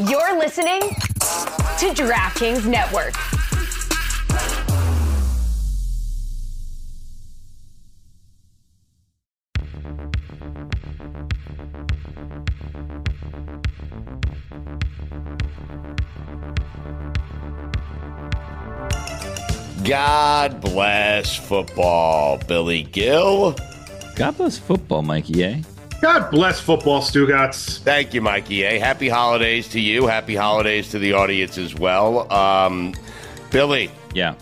You're listening to DraftKings Network. God bless football, Billy Gill. God bless football, Mikey A. God bless football, Stu Gotz. Thank you, Mikey A. Happy holidays to you. Happy holidays to the audience as well. Billy. Yeah.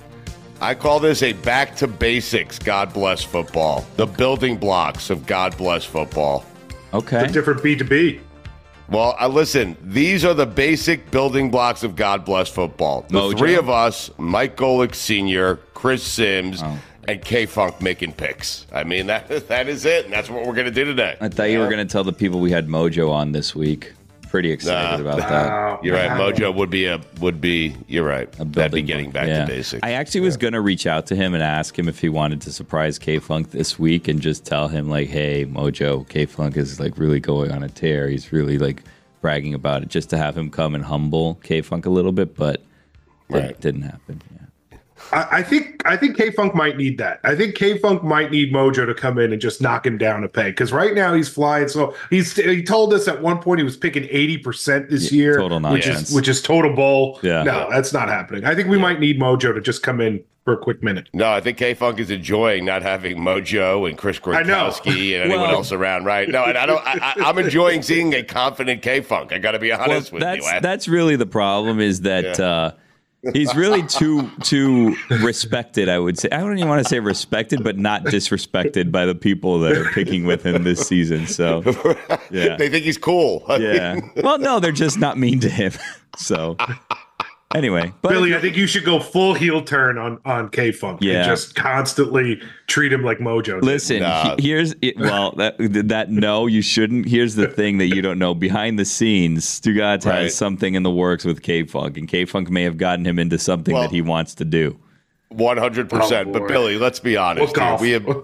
I call this a back to basics, God bless football. The building blocks of God bless football. Okay. It's a different B2B. Well, listen, these are the basic building blocks of God bless football. The Mojo. three of us, Mike Golic Sr., Chris Sims, and K-Funk making picks. I mean, that is it, and that's what we're going to do today. I thought you were going to tell the people we had Mojo on this week. Pretty excited about that. You're right. Mojo would be. You're right. That'd be getting back to basics. I actually was going to reach out to him and ask him if he wanted to surprise K-Funk this week and just tell him, like, hey, Mojo, K-Funk is, like, really going on a tear. He's really, like, bragging about it, just to have him come and humble K-Funk a little bit, but it didn't happen. Yeah. I think K-Funk might need that. I think K-Funk might need Mojo to come in and just knock him down a peg, because right now he's flying. So he told us at one point he was picking 80% this year, total nonsense. which is total bull. Yeah. No, that's not happening. I think we might need Mojo to just come in for a quick minute. No, I think K-Funk is enjoying not having Mojo and Chris Gronkowski and anyone else around, right? No, and I'm enjoying seeing a confident K-Funk. I got to be honest with you. That's really the problem, is that he's really too respected, I would say. I don't even want to say respected, but not disrespected by the people that are picking with him this season. So, yeah. They think he's cool. Yeah. Well, no, they're just not mean to him. So, anyway. But Billy, I think you should go full heel turn on K-Funk and just constantly treat him like Mojo did. Listen, no, you shouldn't. Here's the thing that you don't know. Behind the scenes, Stugotz has something in the works with K-Funk, and K-Funk may have gotten him into something that he wants to do. 100%. But Billy, let's be honest.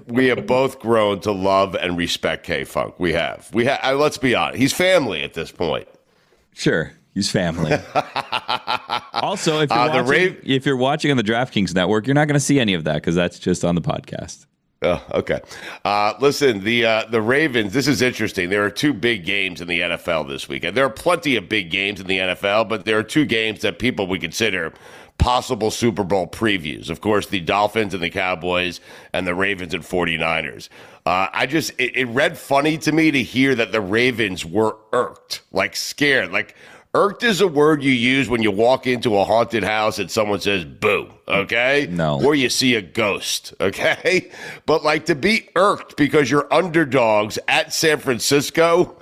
We have both grown to love and respect K-Funk. We have. Let's be honest. He's family at this point. Sure. He's family. Also, if you're watching on the DraftKings Network, you're not going to see any of that because that's just on the podcast. Oh, okay. Listen, the Ravens, this is interesting. There are two big games in the NFL this weekend. There are plenty of big games in the NFL, but there are two games that people would consider possible Super Bowl previews. Of course, the Dolphins and the Cowboys, and the Ravens and 49ers. It read funny to me to hear that the Ravens were irked, like scared, like irked is a word you use when you walk into a haunted house and someone says boo, okay? No. Or you see a ghost, okay? But like to be irked because you're underdogs at San Francisco,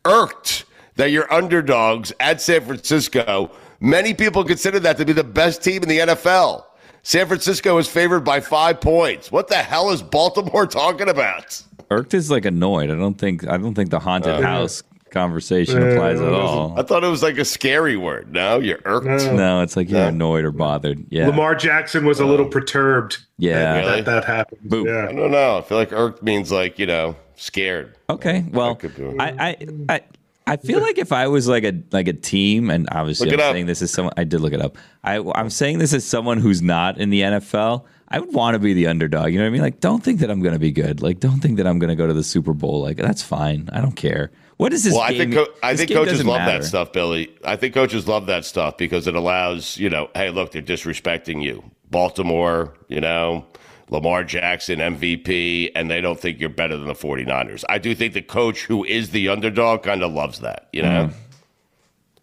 irked that you're underdogs at San Francisco. Many people consider that to be the best team in the NFL. San Francisco is favored by 5 points. What the hell is Baltimore talking about? Irked is like annoyed. I don't think the haunted house conversation applies at all. I thought it was like a scary word. No, you're irked. No, it's like you're annoyed or bothered. Yeah. Lamar Jackson was a little perturbed. Yeah. Really? That happened. Boom. Yeah. I don't know. I feel like irked means like, scared. Okay. Well, I feel like if I was like a team, and obviously I'm saying this is someone, I did look it up. I'm saying this as someone who's not in the NFL. I would want to be the underdog. You know what I mean? Like, don't think that I'm going to be good. Like, don't think that I'm going to go to the Super Bowl. Like, that's fine. I don't care. What is this game? I think coaches love that stuff, Billy. I think coaches love that stuff because it allows, hey, look, they're disrespecting you. Baltimore, Lamar Jackson, MVP, and they don't think you're better than the 49ers. I do think the coach who is the underdog kind of loves that,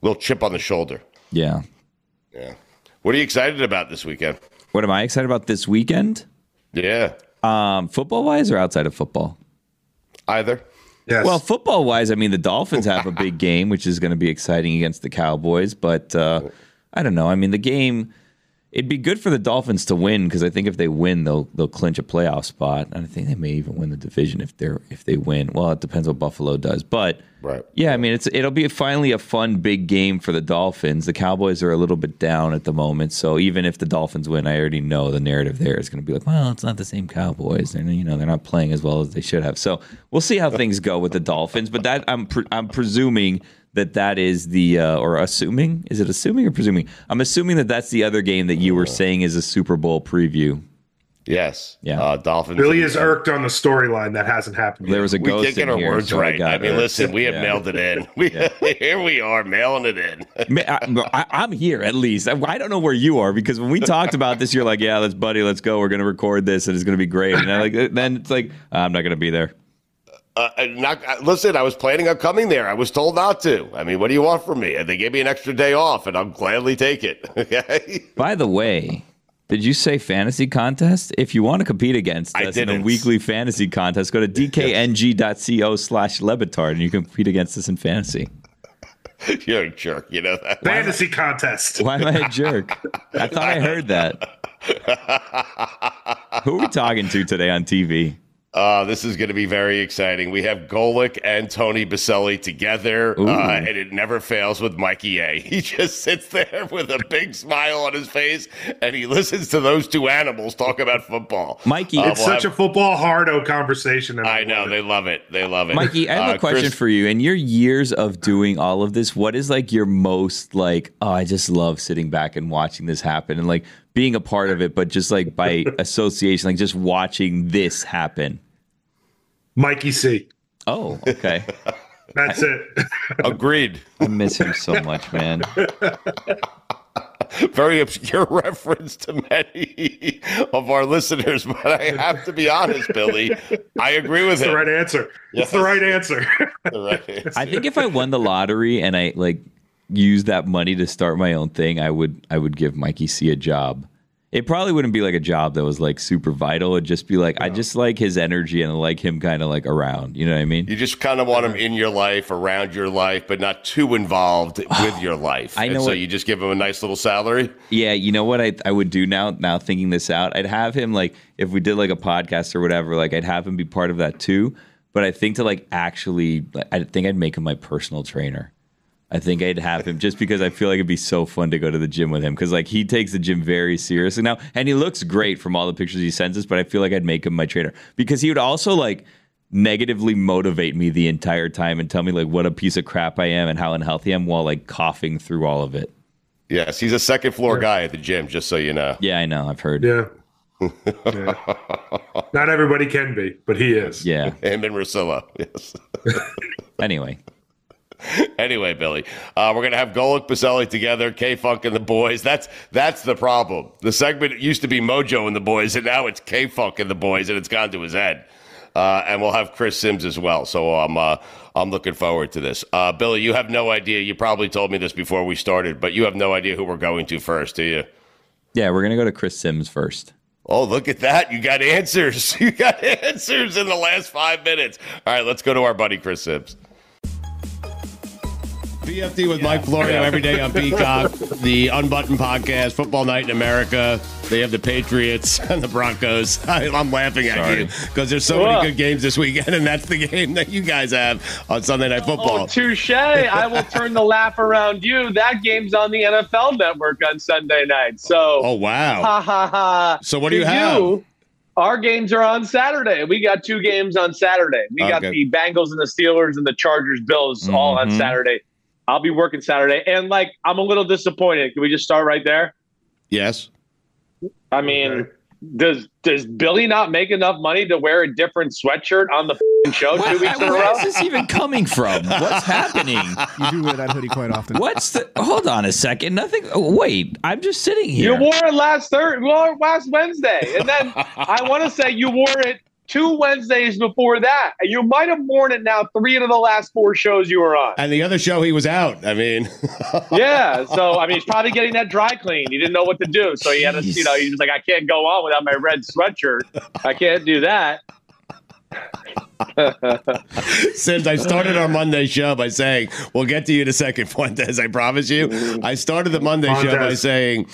Little chip on the shoulder. Yeah. Yeah. What are you excited about this weekend? What am I excited about this weekend? Yeah. Football-wise or outside of football? Either. Yes. Well, football-wise, I mean, the Dolphins have a big game, which is going to be exciting against the Cowboys. But I don't know. I mean, the game, it'd be good for the Dolphins to win because I think if they win, they'll clinch a playoff spot. And I think they may even win the division if they win. Well, it depends what Buffalo does. But yeah, I mean, it'll be finally a fun big game for the Dolphins. The Cowboys are a little bit down at the moment, so even if the Dolphins win, I already know the narrative there is going to be like, well, it's not the same Cowboys, and they're not playing as well as they should have. So we'll see how things go with the Dolphins. But that I'm presuming that is the or assuming, is it assuming or presuming? I'm assuming that that's the other game that you were saying is a Super Bowl preview. Yes. Yeah. Dolphins. Billy is irked on the storyline that hasn't happened yet. There was a We ghost did get in our here, words so right. I mean, irked. listen, we have mailed it in. Here we are mailing it in. I'm here at least. I don't know where you are, because when we talked about this, you're like, yeah, let's go. We're going to record this and it's going to be great. And then it's like, I'm not going to be there. Listen, I was planning on coming there. I was told not to. I mean, what do you want from me? They gave me an extra day off, and I'll gladly take it. Okay. By the way, did you say fantasy contest? If you want to compete against us in a weekly fantasy contest, go to dkng.co/Lebatard and you can compete against us in fantasy. You're a jerk, you know that. Fantasy contest. Why am I a jerk? I thought I heard that. Who are we talking to today on TV? This is going to be very exciting. We have Golic and Tony Boselli together, and it never fails with Mikey A. He just sits there with a big smile on his face, and he listens to those two animals talk about football. Mikey, it's such a football hardo conversation. I know. They love it. They love it. Mikey, I have a question for you. In your years of doing all of this, what is like your most like, oh, I just love sitting back and watching this happen and like being a part of it, but just like by association, like just watching this happen? Mikey C. Oh, okay. That's it. Agreed. I miss him so much, man. Very obscure reference to many of our listeners, but I have to be honest, Billy. I agree with him. The right answer. Yes. It's the right answer. The right answer. I think if I won the lottery and I like used that money to start my own thing, I would give Mikey C a job. It probably wouldn't be like a job that was like super vital. It'd just be like, I just like his energy and I like him kind of like around. You know what I mean? You just kind of want him in your life, around your life, but not too involved with your life. I know. So you just give him a nice little salary? Yeah. You know what I would do now thinking this out? I'd have him like, if we did like a podcast or whatever, like I'd have him be part of that too. But I think to like actually, I think I'd make him my personal trainer. I think I'd have him just because I feel like it'd be so fun to go to the gym with him, because like he takes the gym very seriously now, and he looks great from all the pictures he sends us. But I feel like I'd make him my trainer, because he would also like negatively motivate me the entire time and tell me like what a piece of crap I am and how unhealthy I am while like coughing through all of it. Yes, he's a second floor guy at the gym, just so you know. Yeah, I know. I've heard. Yeah. Yeah. Not everybody can be, but he is. Yeah. Him and Russillo. Yes. Anyway, Billy, we're going to have Golic, Boselli together, K-Funk and the boys. That's the problem. The segment used to be Mojo and the boys, and now it's K-Funk and the boys, and it's gone to his head. And we'll have Chris Sims as well. So I'm looking forward to this. Billy, you have no idea. You probably told me this before we started, but you have no idea who we're going to first, do you? Yeah, we're going to go to Chris Sims first. Oh, look at that. You got answers. You got answers in the last 5 minutes. All right, let's go to our buddy Chris Sims. BFD with Mike Florio every day on Peacock, the Unbuttoned podcast, Football Night in America. They have the Patriots and the Broncos. I'm laughing at you because there's so many good games this weekend, and that's the game that you guys have on Sunday Night Football. Oh, touche. I will turn the laugh around you. That game's on the NFL Network on Sunday night. So, oh, wow. Ha, ha, ha. So what do you have? Our games are on Saturday. We got 2 games on Saturday. We got the Bengals and the Steelers and the Chargers Bills all on Saturday. I'll be working Saturday. And, like, I'm a little disappointed. Can we just start right there? Yes. I mean, does Billy not make enough money to wear a different sweatshirt on the show 2 weeks in a row? Where's this even coming from? What's happening? You do wear that hoodie quite often. Hold on a second. Nothing. Wait, I'm just sitting here. You wore it last Wednesday. And then I want to say you wore it 2 Wednesdays before that. And you might have worn it now 3 of the last 4 shows you were on. And the other show he was out. I mean. Yeah. So, I mean, he's probably getting that dry clean. He didn't know what to do. So he had to, he was like, I can't go on without my red sweatshirt. I can't do that. Sims, I started our Monday show by saying, we'll get to you in a second, Fuentes, I promise you. I started the Monday show by saying,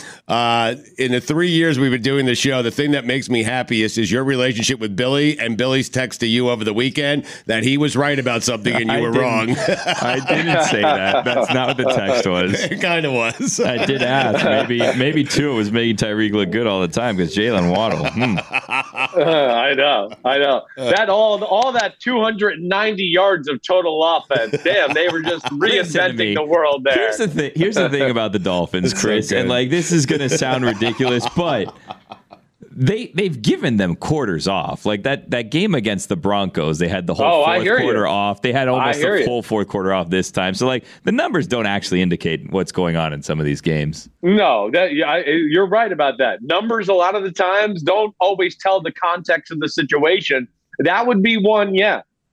in the 3 years we've been doing the show, the thing that makes me happiest is your relationship with Billy and Billy's text to you over the weekend that he was right about something and you were wrong. I didn't say that. That's not what the text was. It kind of was. I did ask. Maybe too, it was making Tyreek look good all the time because Jalen Waddle. I know. That all that 290 yards of total offense. Damn, they were just reinventing the world there. Here's the thing about the Dolphins, Chris, and like this is going to sound ridiculous, but they've given them quarters off. Like that game against the Broncos, they had the whole fourth quarter off. They had almost the full fourth quarter off this time. So like the numbers don't actually indicate what's going on in some of these games. No, you're right about that. Numbers a lot of the times don't always tell the context of the situation. That would be one,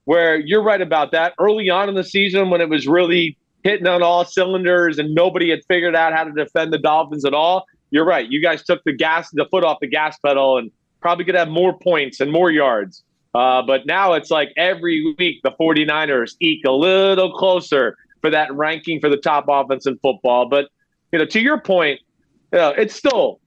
where you're right about that. Early on in the season when it was really hitting on all cylinders and nobody had figured out how to defend the Dolphins at all, you're right. You guys took the foot off the gas pedal and probably could have more points and more yards. But now it's like every week the 49ers eke a little closer for that ranking for the top offense in football. But, to your point, it's still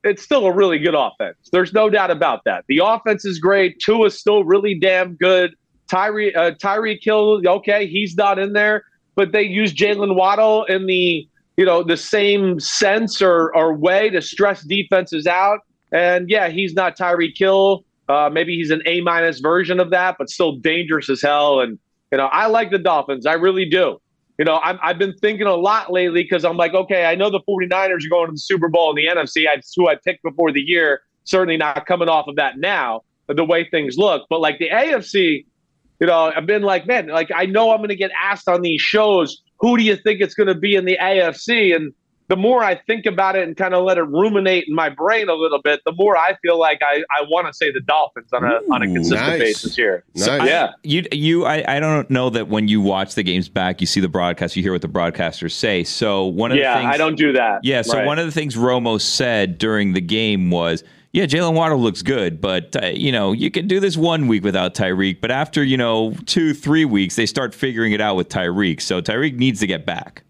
a really good offense. There's no doubt about that. The offense is great. Tua's still really damn good. Tyreek Hill, okay, he's not in there. But they use Jalen Waddle in the same sense or way to stress defenses out. And he's not Tyreek Hill. Maybe he's an A- version of that, but still dangerous as hell. And, I like the Dolphins. I really do. I've been thinking a lot lately because I'm like, okay, I know the 49ers are going to the Super Bowl in the NFC. That's who I picked before the year. Certainly not coming off of that now, but the way things look. But like the AFC, I've been like, man, like I know I'm going to get asked on these shows, who do you think it's going to be in the AFC? And the more I think about it and kind of let it ruminate in my brain a little bit, the more I feel like I want to say the Dolphins on a consistent basis here. Nice. I don't know that when you watch the games back, you see the broadcast, you hear what the broadcasters say. So one of the things, I don't do that. Yeah. So one of the things Romo said during the game was, Jalen Waddle looks good, but, you can do this 1 week without Tyreek. But after, 2-3 weeks, they start figuring it out with Tyreek. So Tyreek needs to get back.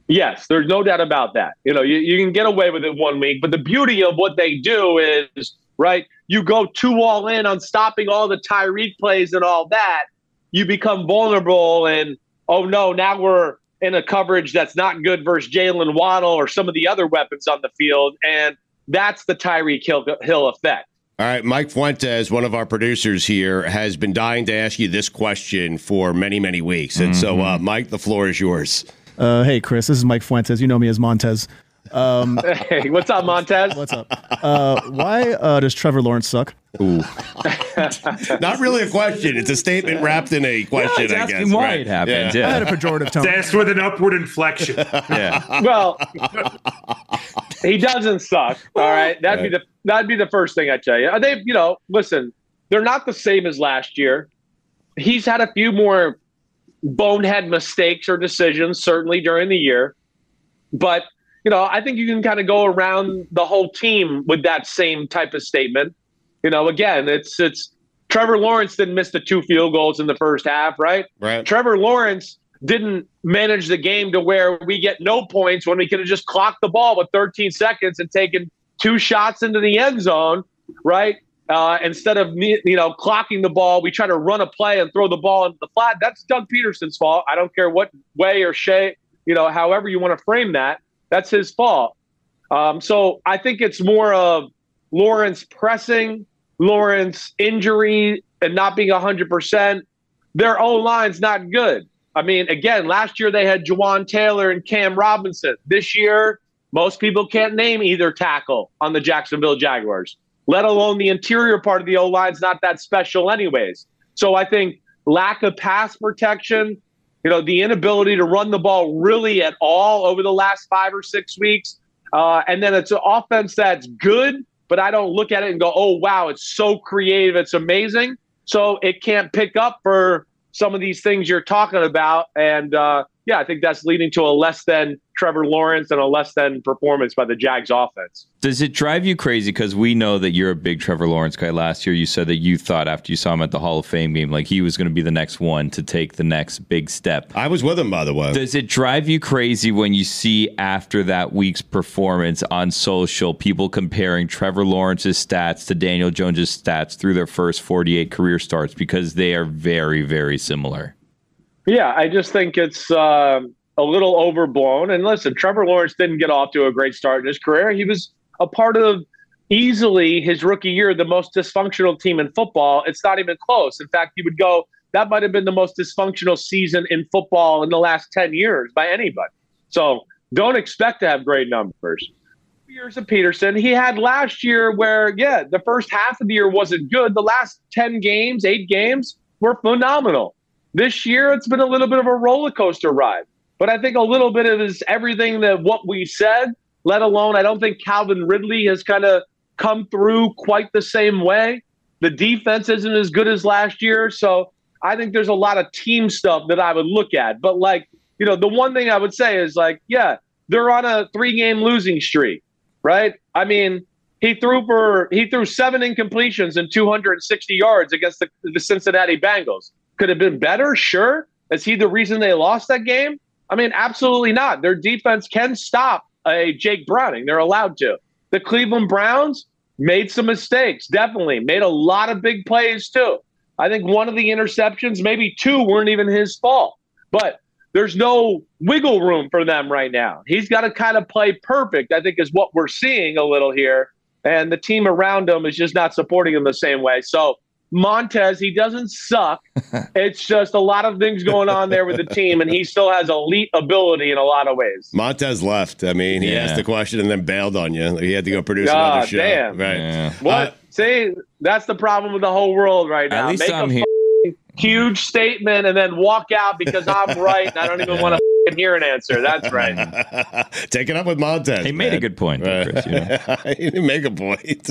Yes, there's no doubt about that. You can get away with it 1 week. But the beauty of what they do is, right, you go too all in on stopping all the Tyreek plays and all that. You become vulnerable and, oh, no, now we're in a coverage that's not good versus Jalen Waddle or some of the other weapons on the field. And that's the Tyreek Hill effect. All right, Mike Fuentes, one of our producers here, has been dying to ask you this question for many, many weeks. And so, Mike, the floor is yours. Hey, Chris, this is Mike Fuentes. You know me as Montez. Hey, what's up, Montez? What's up? Why does Trevor Lawrence suck? Ooh. Not really a question. It's a statement wrapped in a question, I guess. Why it happened. I had a pejorative tone. That's with an upward inflection. Well, he doesn't suck. All right. That'd be the first thing I tell you. They, listen, they're not the same as last year. He's had a few more bonehead mistakes or decisions, certainly during the year. But, I think you can kind of go around the whole team with that same type of statement. Again, it's Trevor Lawrence didn't miss the 2 field goals in the first half, right? Right. Trevor Lawrence didn't manage the game to where we get no points when we could have just clocked the ball with 13 seconds and taken 2 shots into the end zone, right? Instead of clocking the ball, we try to run a play and throw the ball into the flat. That's Doug Peterson's fault. I don't care what way or shape, however you want to frame that. That's his fault. So I think it's more of Lawrence pressing, Lawrence injury, and not being 100%. Their O-line's not good. I mean, again, last year they had Jawan Taylor and Cam Robinson. This year, most people can't name either tackle on the Jacksonville Jaguars, let alone the interior part of the O-line's not that special anyways. So I think lack of pass protection, the inability to run the ball really at all over the last 5 or 6 weeks. And then it's an offense that's good, but I don't look at it and go, oh, wow, it's so creative. It's amazing. So it can't pick up for some of these things you're talking about. And I think that's leading to a less than Trevor Lawrence and a less than performance by the Jags offense. Does it drive you crazy? Because we know that you're a big Trevor Lawrence guy. Last year, you said that you thought after you saw him at the Hall of Fame game, like he was going to be the next one to take the next big step. I was with him, by the way. Does it drive you crazy when you see after that week's performance on social, people comparing Trevor Lawrence's stats to Daniel Jones's stats through their first 48 career starts? Because they are very, very similar. Yeah, I just think it's a little overblown. And listen, Trevor Lawrence didn't get off to a great start in his career. He was a part of easily his rookie year, the most dysfunctional team in football. It's not even close. In fact, he would go that might have been the most dysfunctional season in football in the last 10 years by anybody. So don't expect to have great numbers. Years of Peterson, he had last year where, the first half of the year wasn't good. The last 10 games, 8 games were phenomenal. This year, it's been a little bit of a roller coaster ride. But I think a little bit of is everything that what we said, let alone I don't think Calvin Ridley has kind of come through quite the same way. The defense isn't as good as last year. So I think there's a lot of team stuff that I would look at. But the one thing I would say is they're on a 3-game losing streak, right? I mean, he threw 7 incompletions and 260 yards against the Cincinnati Bengals. Could have been better, sure. Is he the reason they lost that game? I mean, absolutely not. Their defense can stop a Jake Browning. They're allowed to. The Cleveland Browns made some mistakes, definitely. Made a lot of big plays, too. I think one of the interceptions, maybe 2, weren't even his fault. But there's no wiggle room for them right now. He's got to kind of play perfect, I think, is what we're seeing a little here. And the team around him is just not supporting him the same way. So Montez, he doesn't suck. It's just a lot of things going on there with the team, and he still has elite ability in a lot of ways. Montez left. I mean, he asked the question and then bailed on you. He had to go produce another show. Damn. Right. Yeah. What? See, that's the problem with the whole world right now. At least Make I'm here. Huge statement and then walk out because I'm right and I don't even want to hear an answer. That's right. Take it up with Montez. He made a good point, Chris. He didn't make a point.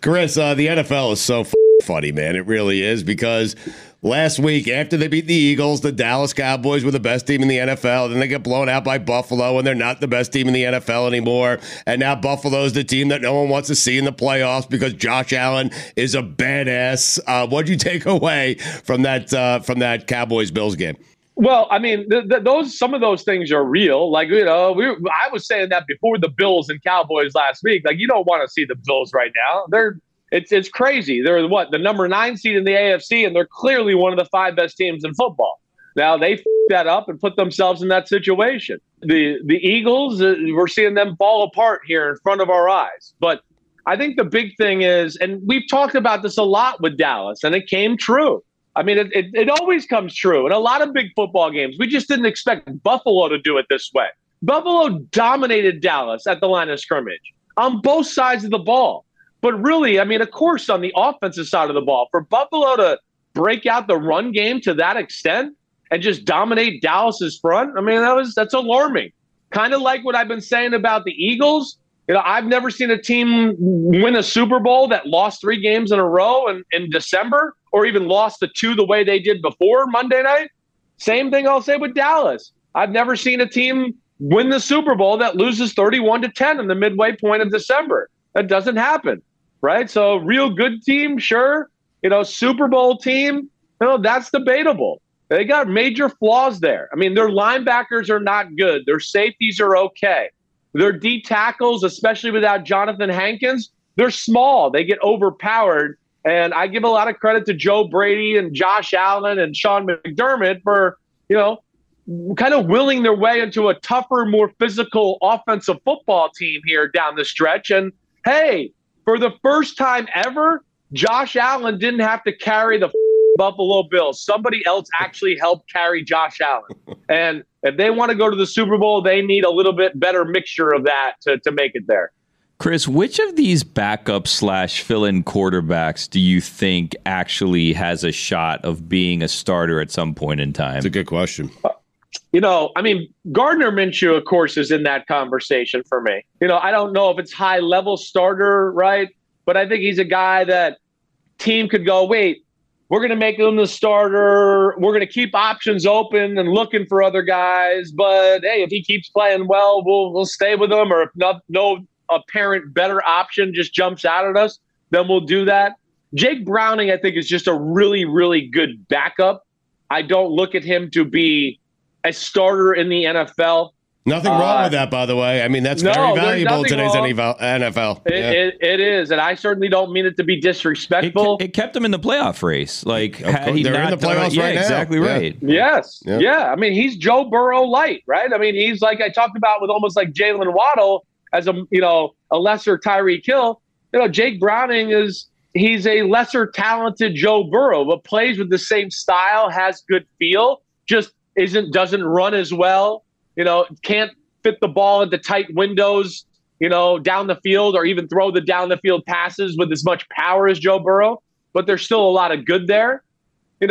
Chris, the NFL is so funny, man. It really is, because last week, after they beat the Eagles, the Dallas Cowboys were the best team in the NFL. Then they get blown out by Buffalo, and they're not the best team in the NFL anymore. And now Buffalo's the team that no one wants to see in the playoffs because Josh Allen is a badass. What'd you take away from that Cowboys-Bills game? Well, I mean, some of those things are real. I was saying that before the Bills and Cowboys last week. You don't want to see the Bills right now. It's crazy. They're the number 9 seed in the AFC, and they're clearly one of the 5 best teams in football. Now they that up and put themselves in that situation. The Eagles, we're seeing them fall apart here in front of our eyes. But I think the big thing is, and we've talked about this a lot with Dallas, and it came true. I mean, it always comes true in a lot of big football games. We just didn't expect Buffalo to do it this way. Buffalo dominated Dallas at the line of scrimmage on both sides of the ball. But really, I mean, of course, on the offensive side of the ball, for Buffalo to break out the run game to that extent and just dominate Dallas's front, I mean, that's alarming. Kind of like what I've been saying about the Eagles. I've never seen a team win a Super Bowl that lost 3 games in a row in December, or even lost the 2 the way they did before Monday night. Same thing I'll say with Dallas. I've never seen a team win the Super Bowl that loses 31-10 in the midway point of December. That doesn't happen, right? So real good team, sure. Super Bowl team, that's debatable. They got major flaws there. I mean, their linebackers are not good. Their safeties are okay. Their D tackles, especially without Jonathan Hankins, they're small. They get overpowered. And I give a lot of credit to Joe Brady and Josh Allen and Sean McDermott for, kind of willing their way into a tougher, more physical offensive football team here down the stretch. And hey, for the first time ever, Josh Allen didn't have to carry the Buffalo Bills. Somebody else actually helped carry Josh Allen. And if they want to go to the Super Bowl, they need a little bit better mixture of that to make it there. Chris, which of these backup / fill-in quarterbacks do you think actually has a shot of being a starter at some point in time? It's a good question. I mean, Gardner Minshew, of course, is in that conversation for me. I don't know if it's high-level starter, right? But I think he's a guy that team could go, wait, we're going to make him the starter. We're going to keep options open and looking for other guys. But, hey, if he keeps playing well, we'll stay with him. Or if no apparent better option just jumps out at us, then we'll do that. Jake Browning, I think, is just a really, really good backup. I don't look at him to be a starter in the NFL. Nothing wrong with that, by the way. I mean, that's very valuable in today's NFL. It is, and I certainly don't mean it to be disrespectful. It kept him in the playoff race. Had he they're not in the playoffs right now. Exactly right. Yes. Yeah. I mean, he's Joe Burrow light, right? I mean, he's like I talked about with almost like Jalen Waddle as a lesser Tyreek Hill. Jake Browning is he's a lesser talented Joe Burrow, but plays with the same style, has good feel, just doesn't run as well. Can't fit the ball into tight windows, down the field, or even throw the down the field passes with as much power as Joe Burrow. But there's still a lot of good there.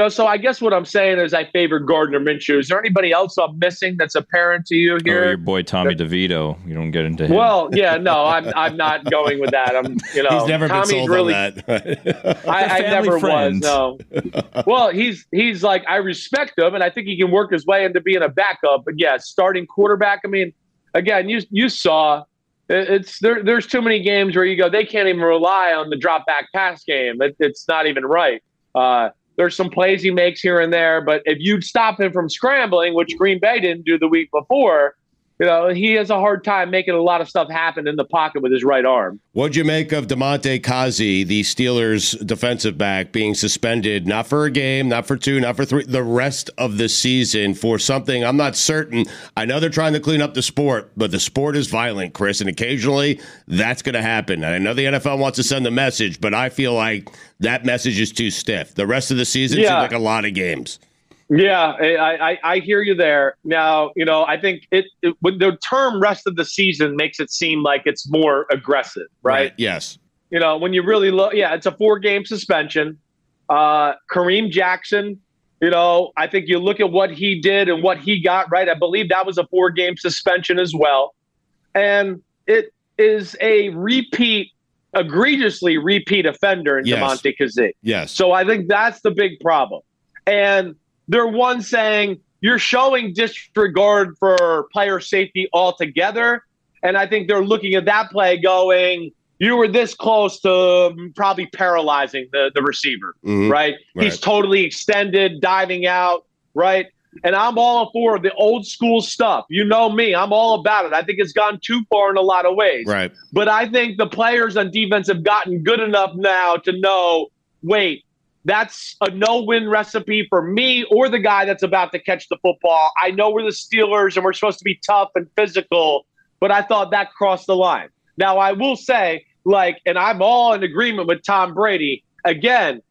So I guess what I'm saying is I favor Gardner Minshew. Is there anybody else I'm missing that's apparent to you here? Or your boy Tommy DeVito. You don't get into him. Well, yeah, no, I'm not going with that. He's never Tommy's been sold really, on that. I never was. No. Well, he's like, I respect him, and I think he can work his way into being a backup. But yeah, starting quarterback. I mean, again, you saw there's too many games where you go, they can't even rely on the drop back pass game. It's not even right. There's some plays he makes here and there, but if you'd stop him from scrambling, which Green Bay didn't do the week before, he has a hard time making a lot of stuff happen in the pocket with his right arm. What'd you make of Damontae Kazee, the Steelers defensive back, being suspended, not for a game, not for 2, not for 3, the rest of the season for something I'm not certain. I know they're trying to clean up the sport, but the sport is violent, Chris, and occasionally that's going to happen. And I know the NFL wants to send a message, but I feel like that message is too stiff. The rest of the season seems like a lot of games. Yeah, I hear you there. Now, I think when the term rest of the season makes it seem like it's more aggressive, right? Yes. When you really look, it's a 4-game suspension. Kareem Jackson, I think you look at what he did and what he got, right? I believe that was a 4-game suspension as well. And it is a egregiously repeat offender in Damontae Kazee. Yes. So I think that's the big problem. And they're one saying you're showing disregard for player safety altogether. And I think they're looking at that play going, you were this close to probably paralyzing the receiver, right? He's totally extended, diving out, right? And I'm all for the old school stuff. You know me, I'm all about it. I think it's gone too far in a lot of ways. Right. But I think the players on defense have gotten good enough now to know, wait, that's a no-win recipe for me or the guy that's about to catch the football. I know we're the Steelers and we're supposed to be tough and physical, but I thought that crossed the line. Now, I will say, and I'm all in agreement with Tom Brady. Again,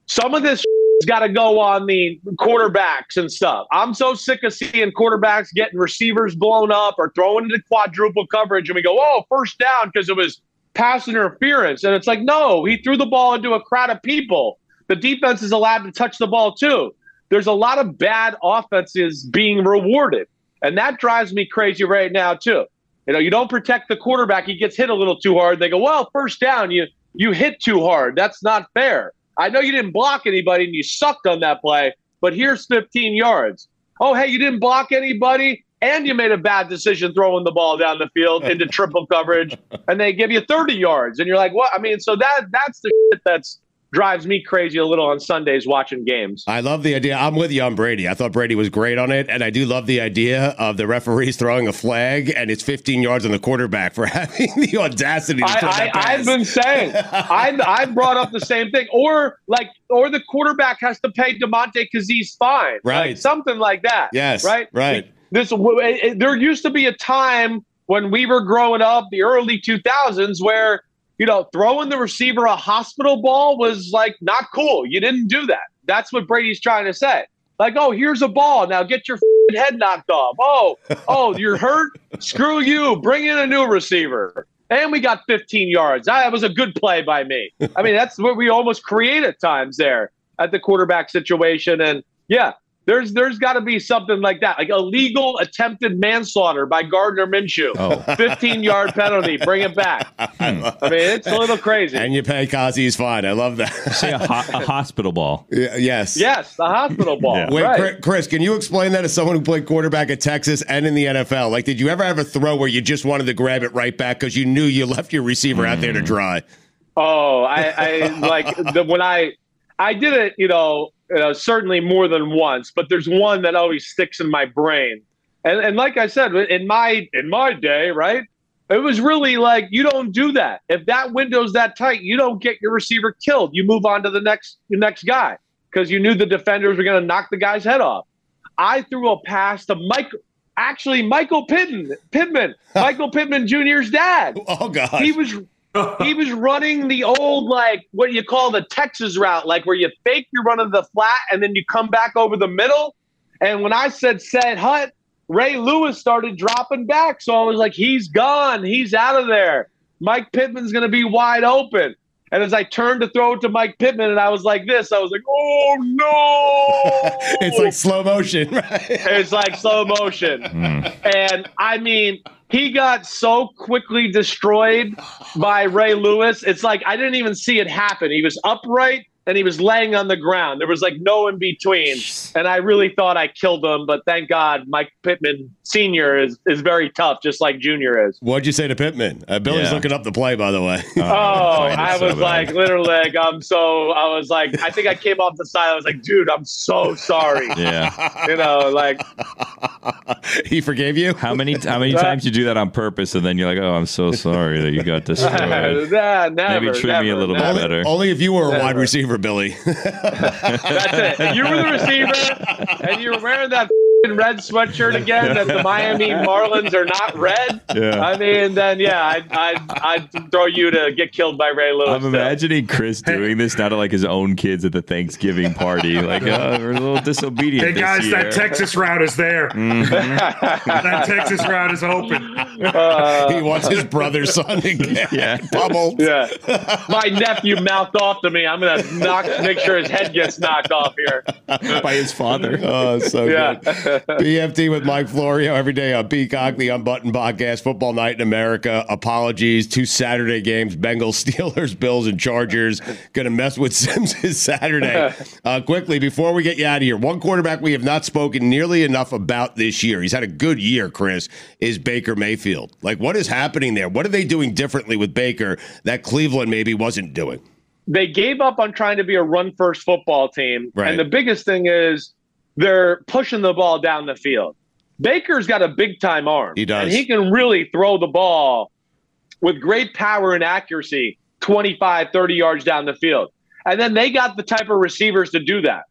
some of this has got to go on the quarterbacks and stuff. I'm so sick of seeing quarterbacks getting receivers blown up or throwing into quadruple coverage, and we go, first down because it was pass interference. And it's like, no, he threw the ball into a crowd of people. The defense is allowed to touch the ball too. There's a lot of bad offenses being rewarded. And that drives me crazy right now too. You don't protect the quarterback. He gets hit a little too hard. They go, first down, you hit too hard. That's not fair. I know you didn't block anybody and you sucked on that play, but here's 15 yards. Oh, hey, you didn't block anybody? And you made a bad decision throwing the ball down the field into triple coverage, and they give you 30 yards. And you're like, what? I mean, so that's the shit that's drives me crazy a little on Sundays watching games. I love the idea. I'm with you on Brady. I thought Brady was great on it, and I do love the idea of the referees throwing a flag, and it's 15 yards on the quarterback for having the audacity to throw that pass. I've been saying, I've brought up the same thing. Or the quarterback has to pay Damontae Kazee's fine. Right. Something like that. Yes. Right? Right. There used to be a time when we were growing up, the early 2000s, where throwing the receiver a hospital ball was not cool. You didn't do that. That's what Brady's trying to say. Here's a ball. Now get your head knocked off. Oh, you're hurt? Screw you. Bring in a new receiver. And we got 15 yards. That was a good play by me. I mean, that's what we almost create at times there at the quarterback situation. And yeah, there's got to be something like that, like illegal attempted manslaughter by Gardner Minshew. 15-yard penalty. Bring it back. I mean, it's a little crazy. And you pay Kazee's fine. I love that. Say a hospital ball. Yes. Yes, the hospital ball. Yeah. Wait, right. Chris, can you explain that as someone who played quarterback at Texas and in the NFL? Did you ever have a throw where you just wanted to grab it right back because you knew you left your receiver out there to dry? Oh, when I did it, certainly more than once, but there's one that always sticks in my brain. And like I said, in my day, right, it was really you don't do that. If that window's that tight, you don't get your receiver killed. You move on to the next guy because you knew the defenders were going to knock the guy's head off. I threw a pass to Michael Pittman, Michael Pittman Jr.'s dad. Oh, gosh. He was running the old, like, what you call the Texas route, like where you fake you're running the flat and then you come back over the middle. And when I said hut, Ray Lewis started dropping back. So I was like, he's gone. He's out of there. Mike Pittman's going to be wide open. And as I turned to throw it to Mike Pittman, and I was like this, I was like, oh, no. It's like slow motion, right? It's like slow motion. And, I mean, he got so quickly destroyed by Ray Lewis. It's like I didn't even see it happen. He was upright, and he was laying on the ground. There was like no in between. And I really thought I killed him, but thank God Mike Pittman Sr. is very tough, just like Junior is. What'd you say to Pittman? Billy's looking up the play, by the way. I was like, literally, like, I was like, I think I came off the side. I was like, dude, I'm so sorry. Yeah. You know, like. He forgave you? How many times you do that on purpose, and then you're like, oh, I'm so sorry that you got destroyed. Never, Maybe treat me a little bit better. Only if you were a wide receiver, Billy. That's it. If you were the receiver and you were wearing that red sweatshirt again that the Miami Marlins are not red, I mean, then I'd throw you to get killed by Ray Lewis. I'm imagining Chris doing this now to like his own kids at the Thanksgiving party. Like, we're a little disobedient. Hey guys, this year. that Texas route is there. That Texas route is open. He wants his brother's son to get bubbled. Yeah. My nephew mouthed off to me. I'm gonna make sure his head gets knocked off here by his father. Oh, so good. BFT with Mike Florio every day on Peacock, the Unbuttoned Podcast, Football Night in America. Apologies. 2 Saturday games, Bengals, Steelers, Bills, and Chargers. Going to mess with Sims this Saturday. Quickly, before we get you out of here, one quarterback we have not spoken nearly enough about this year. He's had a good year, Chris, is Baker Mayfield. Like, what is happening there? What are they doing differently with Baker that Cleveland maybe wasn't doing? They gave up on trying to be a run-first football team. Right. And the biggest thing is they're pushing the ball down the field. Baker's got a big-time arm. He does. And he can really throw the ball with great power and accuracy 25, 30 yards down the field. And then they got the type of receivers to do that.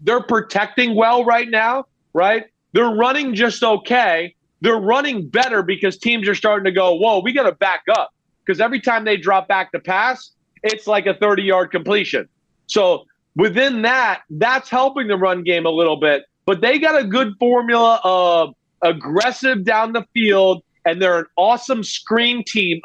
They're protecting well right now, right? They're running just okay. They're running better because teams are starting to go, whoa, we got to back up. Because every time they drop back to pass, it's like a 30-yard completion. So within that, that's helping the run game a little bit. But they got a good formula of aggressive down the field, and they're an awesome screen team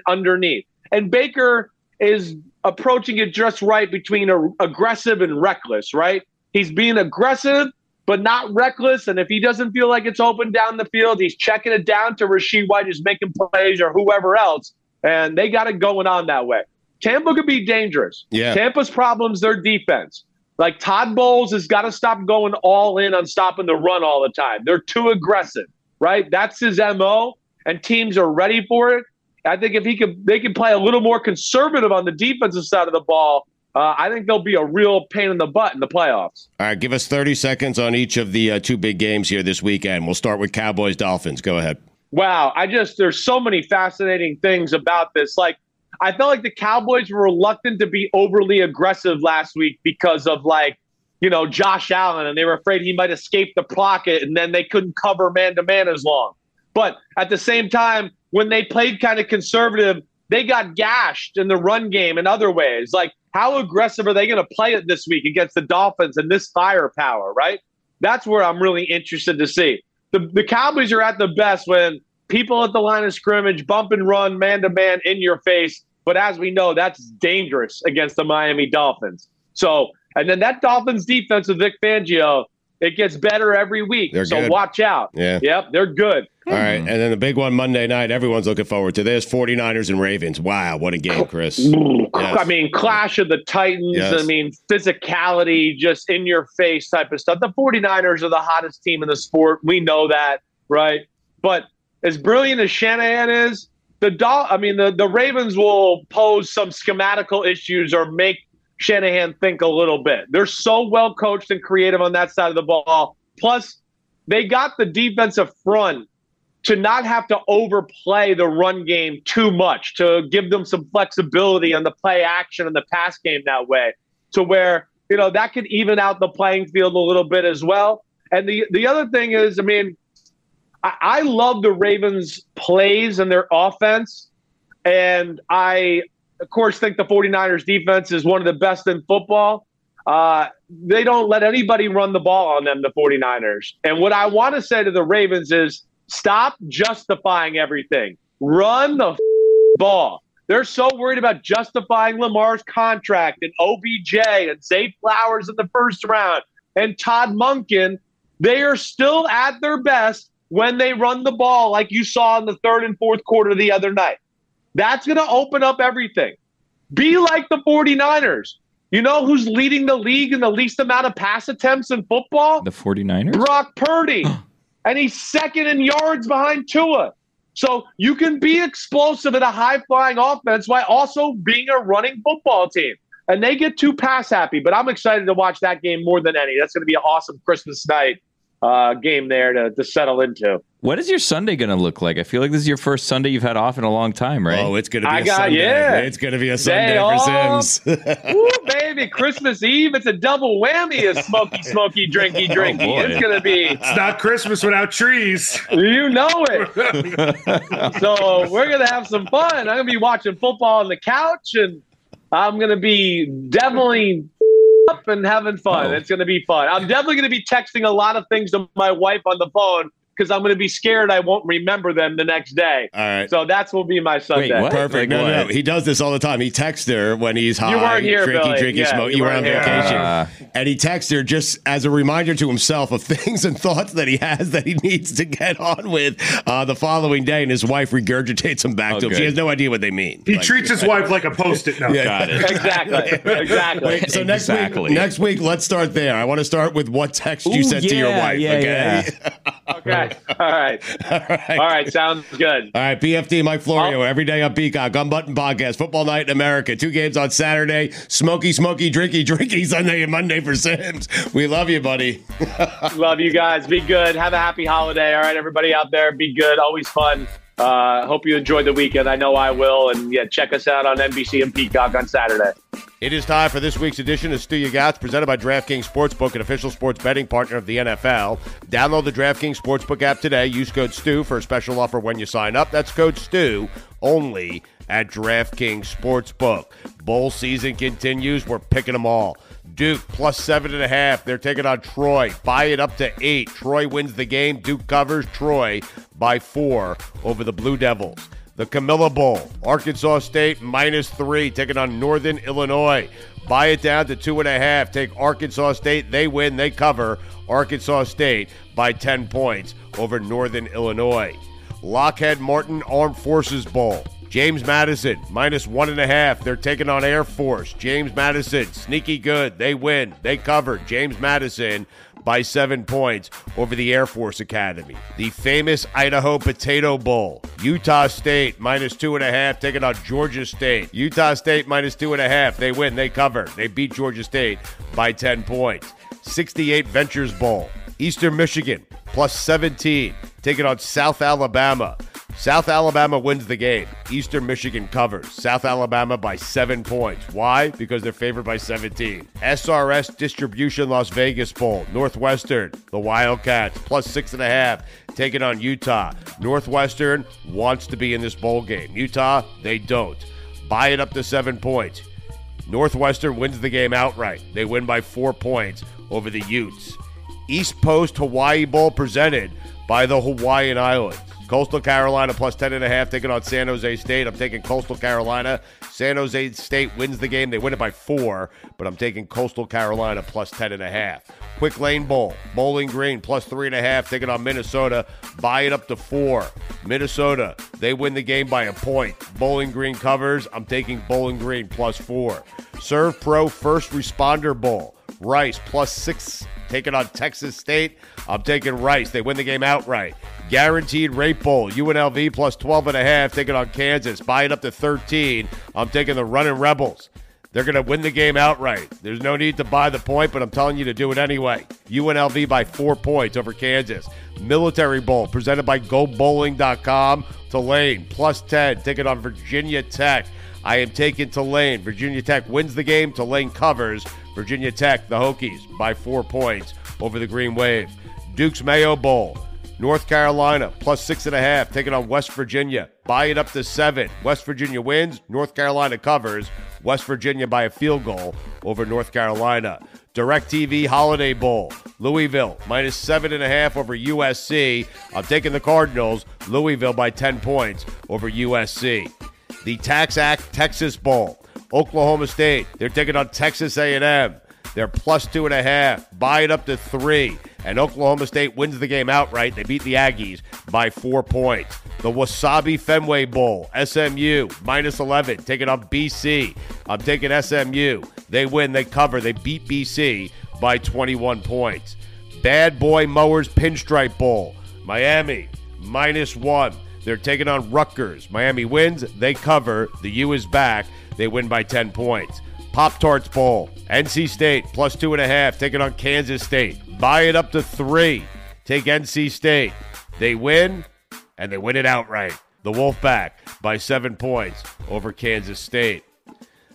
underneath. And Baker is approaching it just right between aggressive and reckless, right? He's being aggressive, but not reckless. And if he doesn't feel like it's open down the field, he's checking it down to Rasheed White, who's making plays, or whoever else. And they got it going on that way. Tampa could be dangerous. Yeah. Tampa's problem's their defense. Like, Todd Bowles has got to stop going all in on stopping the run all the time. They're too aggressive, right? That's his MO, and teams are ready for it. I think if they can play a little more conservative on the defensive side of the ball, I think they'll be a real pain in the butt in the playoffs. All right, give us 30 seconds on each of the 2 big games here this weekend. We'll start with Cowboys-Dolphins. Go ahead. Wow, there's so many fascinating things about this. Like, I felt like the Cowboys were reluctant to be overly aggressive last week because of, like, Josh Allen, and they were afraid he might escape the pocket, and then they couldn't cover man-to-man as long. But at the same time, when they played kind of conservative, they got gashed in the run game in other ways. Like, how aggressive are they going to play it this week against the Dolphins and this firepower, right? That's where I'm really interested to see. The Cowboys are at the best when people at the line of scrimmage bump and run man-to-man in your face. But as we know, that's dangerous against the Miami Dolphins. So, and then that Dolphins defense with Vic Fangio, it gets better every week. They're so good. Watch out. Yeah. Yep, they're good. All right, and then the big one Monday night, everyone's looking forward to this, 49ers and Ravens. Wow, what a game, Chris. Yes. I mean, clash of the Titans. Yes. I mean, physicality, just in your face type of stuff. The 49ers are the hottest team in the sport. We know that, right? But as brilliant as Shanahan is, the Ravens will pose some schematical issues or make Shanahan think a little bit. They're so well coached and creative on that side of the ball. Plus, they got the defensive front to not have to overplay the run game too much, to give them some flexibility on the play action and the pass game that way, to where, that could even out the playing field a little bit as well. And the other thing is, I mean, I love the Ravens' plays and their offense. And I, of course, think the 49ers defense is one of the best in football. They don't let anybody run the ball on them, the 49ers. And what I want to say to the Ravens is stop justifying everything. Run the ball. They're so worried about justifying Lamar's contract and OBJ and Zay Flowers in the first round and Todd Monken. They are still at their best when they run the ball like you saw in the third and fourth quarter the other night. That's going to open up everything. Be like the 49ers. You know who's leading the league in the least amount of pass attempts in football? The 49ers? Brock Purdy. And he's second in yards behind Tua. So you can be explosive in a high-flying offense while also being a running football team. And they get too pass-happy. But I'm excited to watch that game more than any. That's going to be an awesome Christmas night game there to settle into. What is your Sunday going to look like? I feel like this is your first Sunday you've had off in a long time, right? Oh, it's going to be Sunday. Yeah. It's going to be a Sunday for Sims. Ooh, baby, Christmas Eve. It's a double whammy of smoky, drinky. Oh, it's going to be. It's not Christmas without trees. You know it. So we're going to have some fun. I'm going to be watching football on the couch, and I'm going to be definitely up and having fun. It's going to be fun. I'm definitely going to be texting a lot of things to my wife on the phone because I'm going to be scared I won't remember them the next day. All right. So that's will be my Sunday. Wait, what? Perfect. Like No. He does this all the time. He texts her when he's high. You weren't here, drinking, Billy. smoke. You were on vacation. And he texts her just as a reminder to himself of things and thoughts that he has that he needs to get on with the following day. And his wife regurgitates them back to him. good. She has no idea what they mean. He treats his wife like a Post-it note. Yeah. Got it. Exactly. Wait, so next week, let's start there. I want to start with what text you sent to your wife. Okay. Okay. All right. All right. Sounds good. All right, BFD, Mike Florio, every day on Peacock, Unbuttoned Podcast, Football Night in America. 2 games on Saturday, smoky, drinky, Sunday and Monday for Sims. We love you, buddy. Love you guys. Be good. Have a happy holiday. All right, everybody out there, be good. Always fun. Hope you enjoyed the weekend. I know I will. And yeah, check us out on NBC and Peacock on Saturday. It is time for this week's edition of Stu Ya Gotz, presented by DraftKings Sportsbook, an official sports betting partner of the NFL. Download the DraftKings Sportsbook app today. Use code STU for a special offer when you sign up. That's code STU only at DraftKings Sportsbook. Bowl season continues. We're picking them all. Duke plus 7.5. They're taking on Troy. Buy it up to 8. Troy wins the game. Duke covers Troy by 4 over the Blue Devils. The Camilla Bowl, Arkansas State -3, taking on Northern Illinois. Buy it down to 2.5. Take Arkansas State. They win. They cover Arkansas State by 10 points over Northern Illinois. Lockheed Martin Armed Forces Bowl. James Madison -1.5. They're taking on Air Force. James Madison, sneaky good. They win. They cover James Madison by 7 points over the Air Force Academy. The famous Idaho Potato Bowl. Utah State -2.5 taking on Georgia State. Utah State -2.5. They win. They cover. They beat Georgia State by 10 points. 68 Ventures Bowl. Eastern Michigan +17 taking on South Alabama. South Alabama wins the game. Eastern Michigan covers. South Alabama by 7 points. Why? Because they're favored by 17. SRS Distribution Las Vegas Bowl. Northwestern, the Wildcats, +6.5, taking on Utah. Northwestern wants to be in this bowl game. Utah, they don't. Buy it up to 7 points. Northwestern wins the game outright. They win by 4 points over the Utes. East Coast Hawaii Bowl presented by the Hawaiian Islands. Coastal Carolina +10.5 taking on San Jose State. I'm taking Coastal Carolina. San Jose State wins the game. They win it by 4, but I'm taking Coastal Carolina +10.5. Quick Lane Bowl. Bowling Green +3.5 taking on Minnesota. Buy it up to 4. Minnesota, they win the game by a point. Bowling Green covers. I'm taking Bowling Green +4. Serve Pro First Responder Bowl. Rice +6 taking on Texas State. I'm taking Rice. They win the game outright. Guaranteed Rate Bowl. UNLV +12.5 taking on Kansas. Buy it up to 13. I'm taking the Running Rebels. They're going to win the game outright. There's no need to buy the point, but I'm telling you to do it anyway. UNLV by 4 points over Kansas. Military Bowl presented by GoBowling.com. Tulane +10 taking on Virginia Tech. I am taking Tulane. Virginia Tech wins the game. Tulane covers. Virginia Tech, the Hokies, by 4 points over the Green Wave. Duke's Mayo Bowl. North Carolina +6.5 taking on West Virginia. Buy it up to 7. West Virginia wins. North Carolina covers. West Virginia by a field goal over North Carolina. DirecTV Holiday Bowl. Louisville minus 7.5 over USC. I'm taking the Cardinals. Louisville by 10 points over USC. The Tax Act Texas Bowl. Oklahoma State. They're taking on Texas A&M. They're plus 2.5. Buy it up to 3. And Oklahoma State wins the game outright. They beat the Aggies by 4 points. The Wasabi Fenway Bowl. SMU minus 11. Taking on BC. I'm taking SMU. They win. They cover. They beat BC by 21 points. Bad Boy Mowers Pinstripe Bowl. Miami minus 1. They're taking on Rutgers. Miami wins. They cover. The U is back. They win by 10 points. Pop-Tarts Bowl. NC State plus 2.5. Taking on Kansas State. Buy it up to 3. Take NC State. They win, and they win it outright. The Wolfpack by 7 points over Kansas State.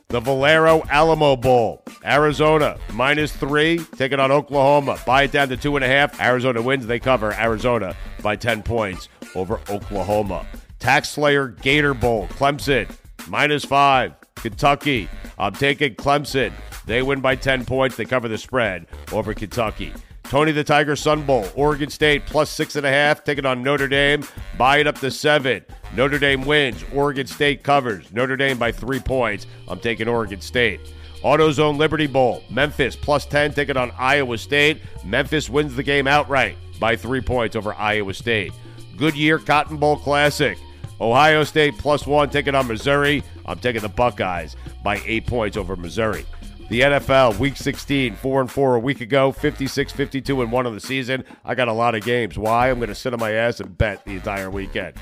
The Valero Alamo Bowl. Arizona minus 3. Taking on Oklahoma. Buy it down to 2.5. Arizona wins. They cover. Arizona by 10 points over Oklahoma. Tax Slayer Gator Bowl. Clemson minus 5. Kentucky. I'm taking Clemson. They win by 10 points. They cover the spread over Kentucky. Tony the Tiger Sun Bowl. Oregon State plus 6.5. Taking on Notre Dame. Buy it up to 7. Notre Dame wins. Oregon State covers. Notre Dame by 3 points. I'm taking Oregon State. AutoZone Liberty Bowl. Memphis plus 10. Taking on Iowa State. Memphis wins the game outright by 3 points over Iowa State. Goodyear Cotton Bowl Classic. Ohio State plus 1 taking on Missouri. I'm taking the Buckeyes by 8 points over Missouri. The NFL, Week 16, 4-4 a week ago, 56-52-1 on the season. I got a lot of games. Why? I'm going to sit on my ass and bet the entire weekend.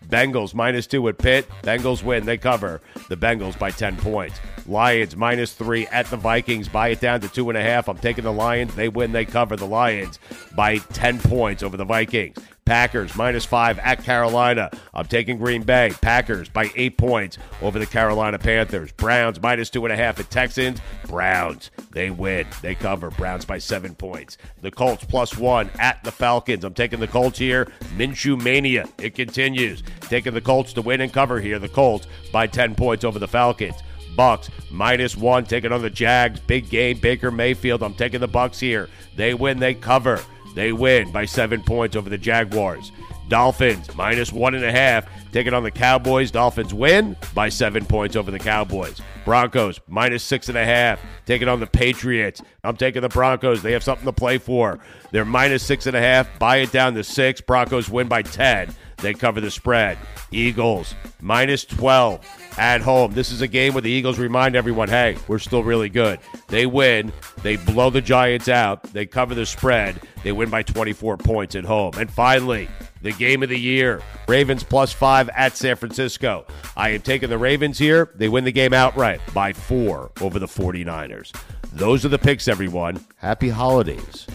Bengals minus 2 at Pitt. Bengals win. They cover. The Bengals by 10 points. Lions minus 3 at the Vikings. Buy it down to 2.5. I'm taking the Lions. They win. They cover. The Lions by 10 points over the Vikings. Packers minus 5 at Carolina. I'm taking Green Bay. Packers by 8 points over the Carolina Panthers. Browns minus 2.5 at Texans. Browns, they win. They cover. Browns by 7 points. The Colts plus 1 at the Falcons. I'm taking the Colts here. Minshew Mania. It continues. Taking the Colts to win and cover here. The Colts by 10 points over the Falcons. Bucks minus 1 taking on the Jags. Big game. Baker Mayfield. I'm taking the Bucks here. They win. They cover. They win by 7 points over the Jaguars. Dolphins minus 1.5 taking on the Cowboys. Dolphins win by 7 points over the Cowboys. Broncos minus 6.5 taking on the Patriots. I'm taking the Broncos. They have something to play for. They're minus 6.5. Buy it down to 6. Broncos win by 10. They cover the spread. Eagles minus 12 at home. This is a game where the Eagles remind everyone, hey, we're still really good. They win. They blow the Giants out. They cover the spread. They win by 24 points at home. And finally, the game of the year, Ravens plus 5 at San Francisco. I am taking the Ravens here. They win the game outright by 4 over the 49ers. Those are the picks, everyone. Happy holidays.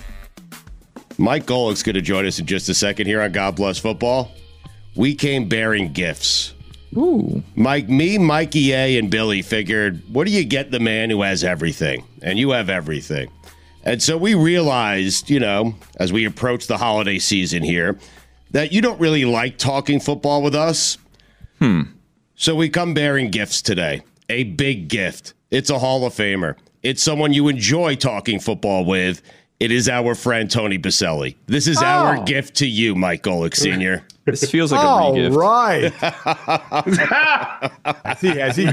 Mike Golic's going to join us in just a second here on God Bless Football. We came bearing gifts. Ooh. Me, Mikey A, and Billy figured, what do you get the man who has everything? And you have everything. And so we realized, as we approach the holiday season here, that you don't really like talking football with us. So we come bearing gifts today. A big gift. It's a Hall of Famer. It's someone you enjoy talking football with. It is our friend Tony Boselli. This is our gift to you, Mike Golic Sr. This feels like a re-gift. Right.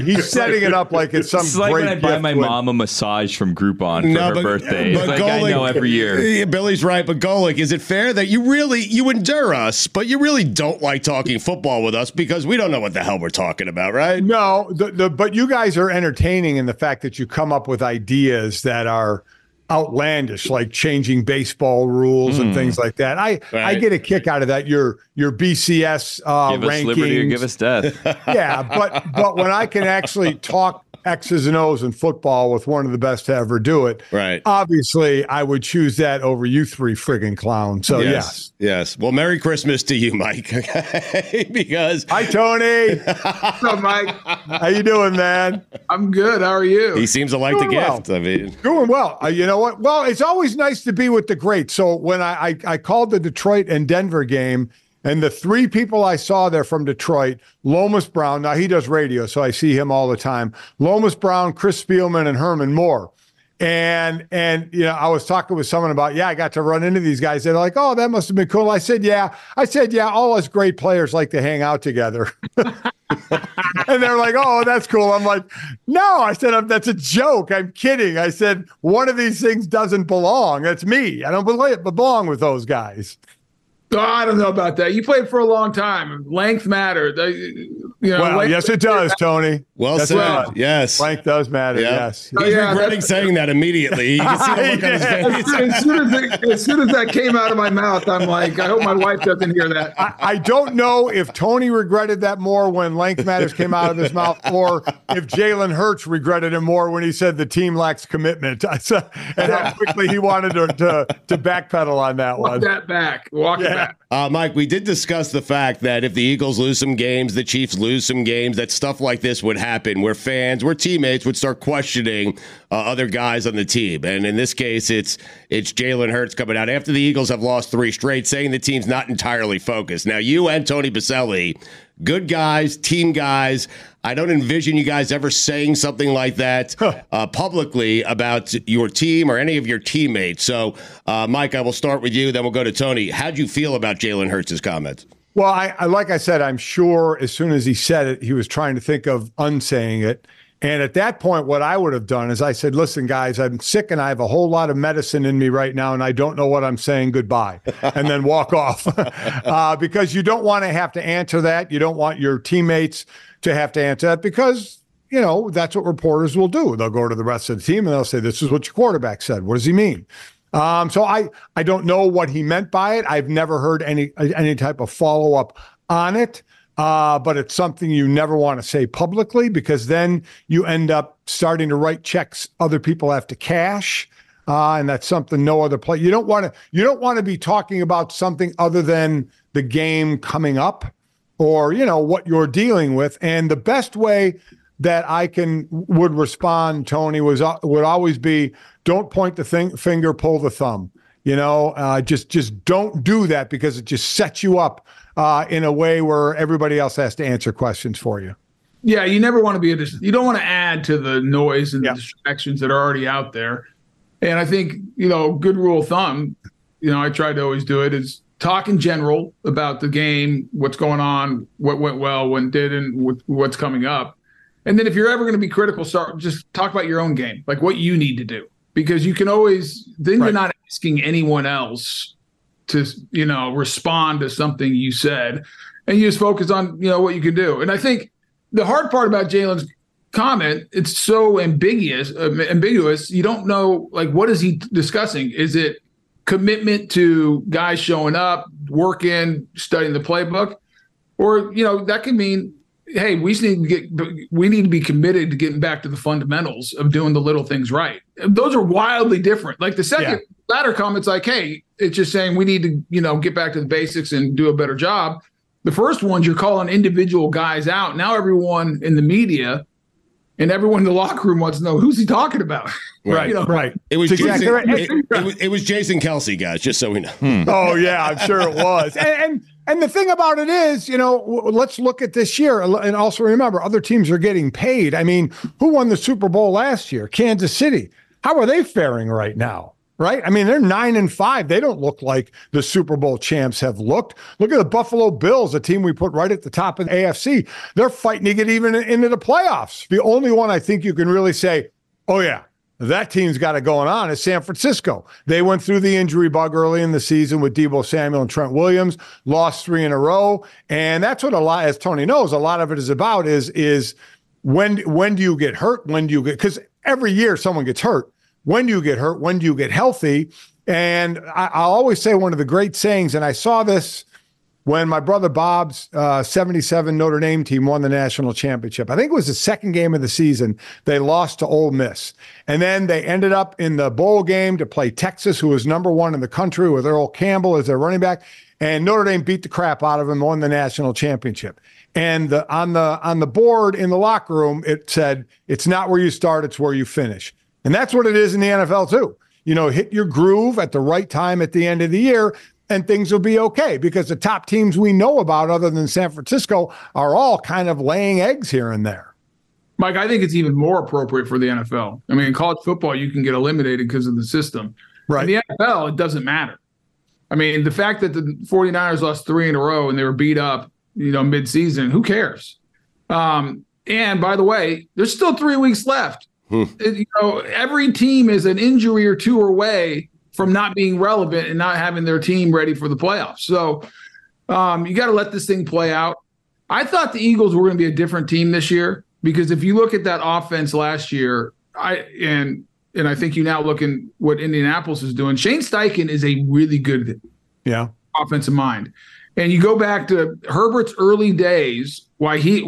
He's setting it up like it's some It's like great when I buy my mom a massage from Groupon for her birthday. It's like Golic, I know every year. Billy's right, but Golic, is it fair that you endure us, but you really don't like talking football with us because we don't know what the hell we're talking about, right? No, but you guys are entertaining in the fact that you come up with ideas that are outlandish, like changing baseball rules and things like that. I get a kick out of that. Your BCS give us rankings. liberty or give us death. Yeah, but when I can actually talk X's and O's in football with one of the best to ever do it, right? Obviously, I would choose that over you three friggin' clowns. So yes. Well, Merry Christmas to you, Mike. Okay, because hi, Tony. What's up, Mike? How you doing, man? I'm good. How are you? He seems to like the gift. Well. I mean, doing well. You know what? Well, it's always nice to be with the greats. So when I called the Detroit and Denver game, And the three people I saw there from Detroit, Lomas Brown, now he does radio, so I see him all the time. Lomas Brown, Chris Spielman, and Herman Moore. And I was talking with someone about, I got to run into these guys. They're like, oh, that must have been cool. I said, yeah, all us great players like to hang out together. And they're like, oh, that's cool. I'm like, no, I said, that's a joke. I'm kidding. I said, one of these things doesn't belong. That's me. I don't belong with those guys. Oh, I don't know about that. You played for a long time. Length mattered. Yes, it does, Tony. Well said. Yes. Length does matter, yes. He's regretting saying that immediately. You can see the look on his face. As soon as that came out of my mouth, I'm like, I hope my wife doesn't hear that. I don't know if Tony regretted that more when length matters came out of his mouth, or if Jalen Hurts regretted it more when he said the team lacks commitment. And how quickly he wanted to backpedal on that one. Walk that back. Walk it back. Mike, we did discuss the fact that if the Eagles lose some games, the Chiefs lose some games, that stuff like this would happen where teammates would start questioning other guys on the team. And in this case, it's Jalen Hurts coming out after the Eagles have lost 3 straight, saying the team's not entirely focused. Now, you and Tony Boselli, good guys, team guys. I don't envision you guys ever saying something like that publicly about your team or any of your teammates. So, Mike, I will start with you, then we'll go to Tony. How'd you feel about Jalen Hurts' comments? Well, I like I said, I'm sure as soon as he said it, he was trying to think of unsaying it. And at that point, what I would have done is I said, listen, guys, I'm sick and I have a whole lot of medicine in me right now, and I don't know what I'm saying. Goodbye. And then walk off. Because you don't want to have to answer that. You don't want your teammates to have to answer that because, that's what reporters will do. They'll go to the rest of the team and they'll say, this is what your quarterback said. What does he mean? So I don't know what he meant by it. I've never heard any type of follow-up on it. But it's something you never want to say publicly because then you end up starting to write checks other people have to cash. And that's something no other player. You don't want to be talking about something other than the game coming up or, what you're dealing with. And the best way that I would respond, Tony, would always be don't point the finger, pull the thumb. Just don't do that because it just sets you up in a way where everybody else has to answer questions for you. Yeah, you never want to you don't want to add to the noise and the distractions that are already out there. And I think, good rule of thumb, I try to always do it is talk in general about the game, what's going on, what went well, what didn't, what's coming up. And then if you're ever going to be critical, just talk about your own game, like what you need to do. Because you can always, then you're not asking anyone else to, respond to something you said. And you just focus on, what you can do. And I think the hard part about Jalen's comment, it's so ambiguous. You don't know, what is he discussing? Is it commitment to guys showing up, working, studying the playbook? Or, that could mean, hey, we need to be committed to getting back to the fundamentals of doing the little things right. Those are wildly different. Like the latter comment's like, hey, it's just saying we need to, get back to the basics and do a better job. The first ones, you're calling individual guys out. Now everyone in the media and everyone in the locker room wants to know who's he talking about. Right. Right. It was Jason, it was Jason Kelce, guys, just so we know. Oh, yeah, I'm sure it was. And the thing about it is, let's look at this year and also remember other teams are getting paid. I mean, who won the Super Bowl last year? Kansas City. How are they faring right now? Right? I mean, they're 9-5. They don't look like the Super Bowl champs have looked. Look at the Buffalo Bills, a team we put right at the top of the AFC. They're fighting to get even into the playoffs. The only one I think you can really say, oh, yeah, that team's got it going on is San Francisco. They went through the injury bug early in the season with Deebo Samuel and Trent Williams, lost 3 in a row. And that's what as Tony knows, a lot of it is about is when do you get hurt? When do you get, because every year someone gets hurt. When do you get hurt? When do you get healthy? And I'll always say one of the great sayings, and I saw this when my brother Bob's 77 Notre Dame team won the national championship. I think it was the second game of the season. They lost to Ole Miss. And then they ended up in the bowl game to play Texas, who was number 1 in the country with Earl Campbell as their running back. And Notre Dame beat the crap out of them, won the national championship. And on the board in the locker room, it said, it's not where you start, it's where you finish. And that's what it is in the NFL too. Hit your groove at the right time at the end of the year. and things will be okay because the top teams we know about other than San Francisco are all kind of laying eggs here and there. Mike, I think it's even more appropriate for the NFL. I mean, in college football, you can get eliminated because of the system. Right. In the NFL, it doesn't matter. I mean, the fact that the 49ers lost 3 in a row and they were beat up, mid-season, who cares? And by the way, there's still 3 weeks left. Every team is an injury or two away from not being relevant and not having their team ready for the playoffs. So you got to let this thing play out. I thought the Eagles were going to be a different team this year because if you look at that offense last year, and I think you now look at what Indianapolis is doing, Shane Steichen is a really good offensive mind. And you go back to Herbert's early days, why he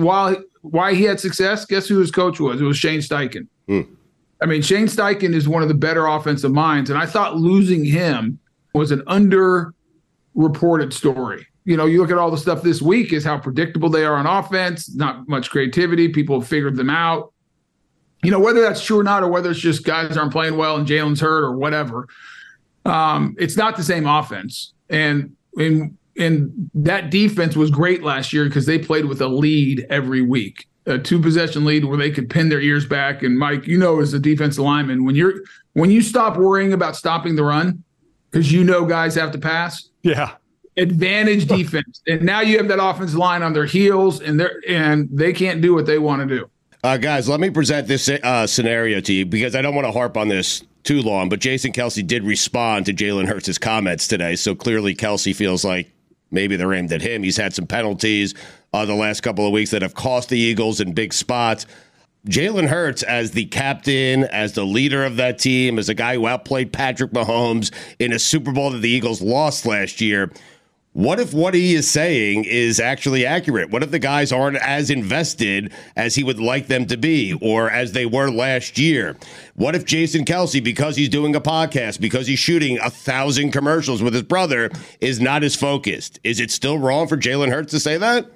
had success, guess who his coach was? It was Shane Steichen. I mean, Shane Steichen is one of the better offensive minds, and I thought losing him was an underreported story. You look at all the stuff this week is how predictable they are on offense, not much creativity. People have figured them out. Whether that's true or not, or whether it's just guys aren't playing well and Jalen's hurt or whatever, it's not the same offense. And that defense was great last year because they played with a lead every week, a 2-possession lead where they could pin their ears back. And Mike, as a defensive lineman, when you stop worrying about stopping the run because guys have to pass, advantage defense, and now you have that offensive line on their heels, and they can't do what they want to do. Guys, let me present this scenario to you because I don't want to harp on this too long, but Jason Kelce did respond to Jalen Hurts' comments today, so clearly Kelce feels like maybe they're aimed at him. He's had some penalties the last couple of weeks that have cost the Eagles in big spots. Jalen Hurts, as the captain, as the leader of that team, as a guy who outplayed Patrick Mahomes in a Super Bowl that the Eagles lost last year, what if what he is saying is actually accurate? What if the guys aren't as invested as he would like them to be or as they were last year? What if Jason Kelce, because he's doing a podcast, because he's shooting 1,000 commercials with his brother, is not as focused? Is it still wrong for Jalen Hurts to say that?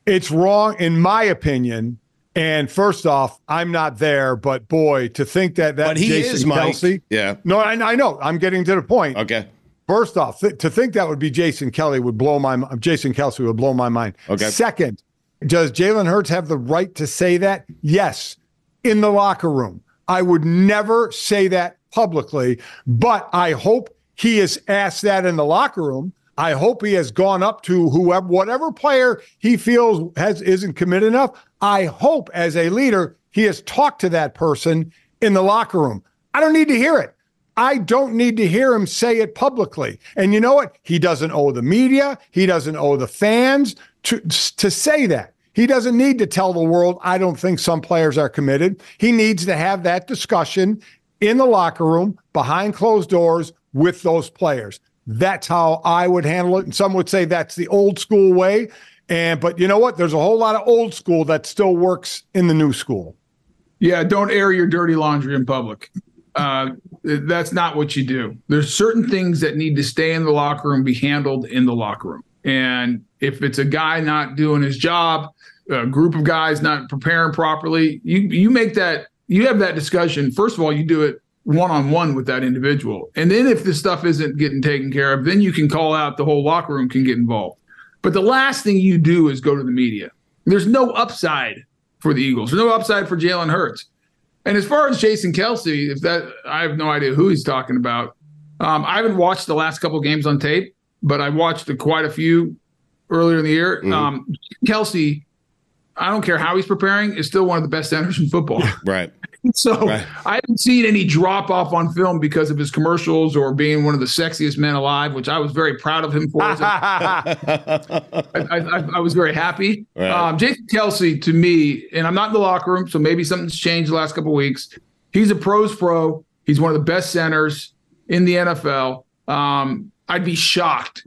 It's wrong, in my opinion. And first off, I'm not there, but boy, to think that but he Jason is, Mike. Kelce. Yeah. No, I know. I'm getting to the point. Okay. First off, to think that would be Jason Kelce would blow my mind. Okay. Second, does Jalen Hurts have the right to say that? Yes, in the locker room. I would never say that publicly, but I hope he has asked that in the locker room. I hope he has gone up to whatever player he feels isn't committed enough. I hope as a leader, he has talked to that person in the locker room. I don't need to hear it. I don't need to hear him say it publicly. And you know what? He doesn't owe the media. He doesn't owe the fans to say that. He doesn't need to tell the world, I don't think some players are committed. He needs to have that discussion in the locker room, behind closed doors with those players. That's how I would handle it. And some would say that's the old school way. But you know what? There's a whole lot of old school that still works in the new school. Yeah, don't air your dirty laundry in public. That's not what you do. There's certain things that need to stay in the locker room, be handled in the locker room. And if it's a guy not doing his job, a group of guys not preparing properly, you have that discussion. First of all, you do it one-on-one with that individual. And then if this stuff isn't getting taken care of, then you can call out, the whole locker room can get involved. But the last thing you do is go to the media. There's no upside for the Eagles. There's no upside for Jalen Hurts. And as far as Jason Kelce, I have no idea who he's talking about. I haven't watched the last couple of games on tape, but I watched quite a few earlier in the year. Mm-hmm. Kelce, I don't care how he's preparing, is still one of the best centers in football. Right. So I haven't seen any drop off on film because of his commercials or being one of the sexiest men alive, which I was very proud of him for. I was very happy. Right. Jason Kelce, to me, and I'm not in the locker room, so maybe something's changed the last couple of weeks. He's a pro's pro. He's one of the best centers in the NFL. I'd be shocked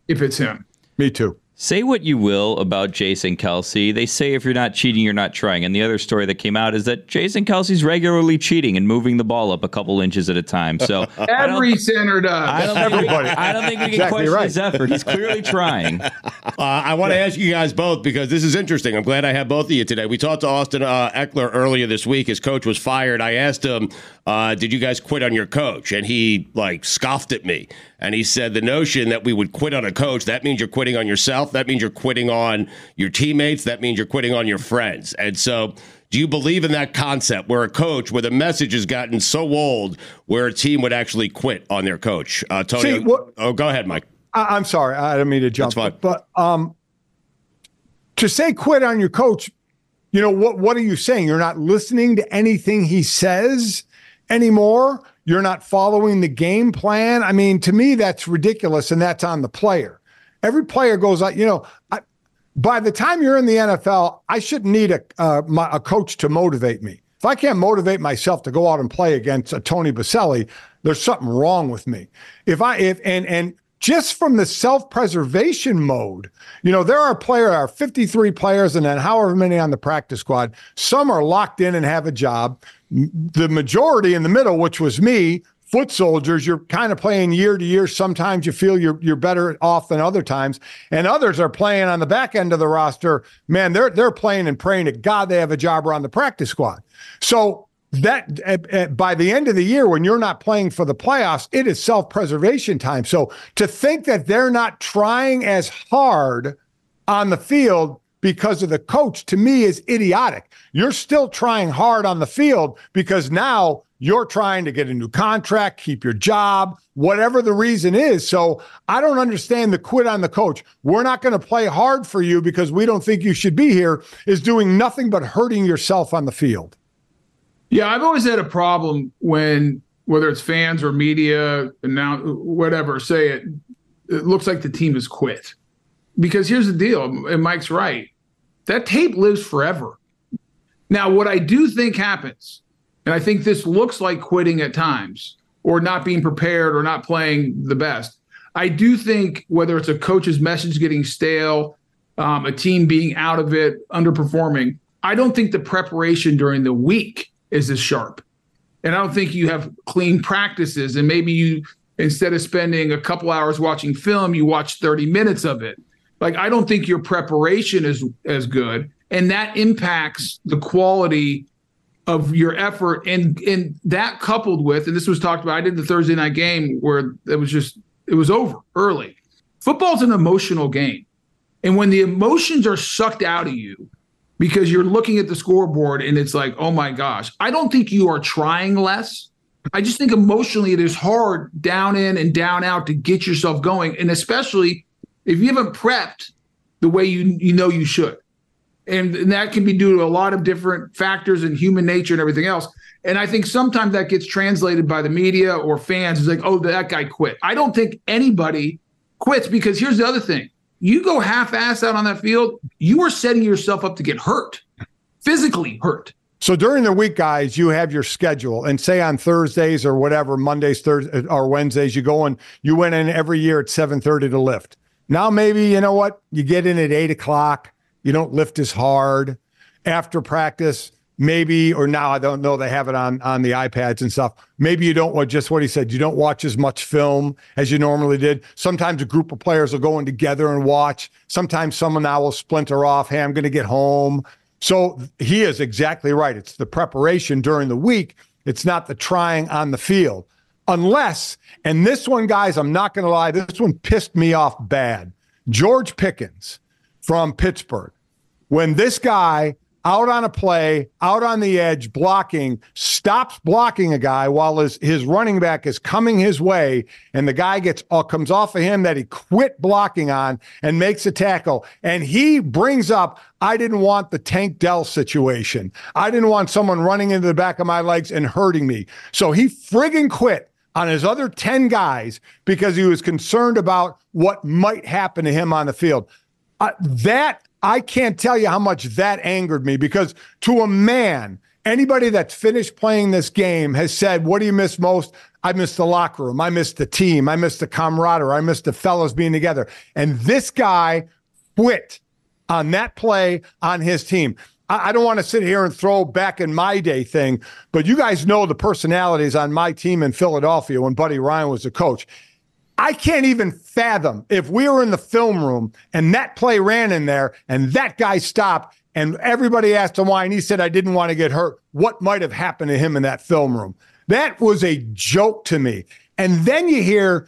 if it's him. Me too. Say what you will about Jason Kelce. They say if you're not cheating, you're not trying. And the other story that came out is that Jason Kelce's regularly cheating and moving the ball up a couple inches at a time. So every center does. I don't think we can question his effort. He's clearly trying. I want to ask you guys both because this is interesting. I'm glad I have both of you today. We talked to Austin Eckler earlier this week. His coach was fired. I asked him did you guys quit on your coach? And he like scoffed at me. And he said the notion that we would quit on a coach, that means you're quitting on yourself. That means you're quitting on your teammates. That means you're quitting on your friends. And so do you believe in that concept where a coach, where the message has gotten so old, where a team would actually quit on their coach? Tony, go ahead, Mike. I'm sorry. I didn't mean to jump. That's fine. But to say quit on your coach, you know, what are you saying? You're not listening to anything he says anymore? You're not following the game plan? I mean, to me, that's ridiculous, and that's on the player. Every player goes out, you know, by the time you're in the NFL, I shouldn't need a coach to motivate me. If I can't motivate myself to go out and play against a Tony Boselli, there's something wrong with me. And just from the self-preservation mode, you know, there are 53 players and then however many on the practice squad. Some are locked in and have a job. The majority in the middle, which was me, foot soldiers, you're kind of playing year to year. Sometimes you feel you're better off than other times. And others are playing on the back end of the roster. Man, they're playing and praying to God they have a job around the practice squad. So that by the end of the year, when you're not playing for the playoffs, it is self-preservation time. So to think that they're not trying as hard on the field because of the coach, to me, is idiotic. You're still trying hard on the field because now you're trying to get a new contract, keep your job, whatever the reason is. So I don't understand the quit on the coach. We're not going to play hard for you because we don't think you should be here is doing nothing but hurting yourself on the field. Yeah, I've always had a problem when, whether it's fans or media, and now whatever, say it looks like the team has quit. Because here's the deal, and Mike's right, that tape lives forever. Now, what I do think happens, and I think this looks like quitting at times, or not being prepared, or not playing the best. I do think whether it's a coach's message getting stale, a team being out of it, underperforming, I don't think the preparation during the week is as sharp. And I don't think you have clean practices. And maybe you, instead of spending a couple hours watching film, you watch 30 minutes of it. Like, I don't think your preparation is as good. And that impacts the quality of your effort. And that coupled with, and this was talked about, I did the Thursday night game where it was over early. Football's an emotional game. And when the emotions are sucked out of you, because you're looking at the scoreboard and it's like, oh my gosh, I don't think you are trying less. I just think emotionally it is hard down in and down out to get yourself going. And especially if you haven't prepped the way you know you should. And that can be due to a lot of different factors in human nature and everything else. And I think sometimes that gets translated by the media or fans. It's like, oh, that guy quit. I don't think anybody quits, because here's the other thing. You go half-ass out on that field, you are setting yourself up to get hurt, physically hurt. So during the week, guys, you have your schedule, and say on Thursdays or whatever, Mondays, Thursdays, or Wednesdays, you went in every year at 7:30 to lift. Now maybe, you know what, you get in at 8 o'clock, you don't lift as hard. After practice, maybe, or now I don't know, they have it on the iPads and stuff. Maybe you don't watch, just what he said, you don't watch as much film as you normally did. Sometimes a group of players will go in together and watch. Sometimes someone now will splinter off. Hey, I'm going to get home. So he is exactly right. It's the preparation during the week. It's not the trying on the field. Unless, and this one, guys, I'm not going to lie, this one pissed me off bad. George Pickens from Pittsburgh. When this guy out on a play, out on the edge, blocking, stops blocking a guy while his running back is coming his way, and the guy comes off of him that he quit blocking on and makes a tackle. And he brings up, I didn't want the Tank Dell situation. I didn't want someone running into the back of my legs and hurting me. So he friggin' quit on his other 10 guys because he was concerned about what might happen to him on the field. I can't tell you how much that angered me, because to a man, anybody that's finished playing this game has said, what do you miss most? I miss the locker room. I miss the team. I miss the camaraderie. I miss the fellas being together. And this guy quit on that play on his team. I don't want to sit here and throw back in my day thing, but you guys know the personalities on my team in Philadelphia when Buddy Ryan was the coach. I can't even fathom if we were in the film room and that play ran in there and that guy stopped and everybody asked him why, and he said, I didn't want to get hurt. What might have happened to him in that film room? That was a joke to me. And then you hear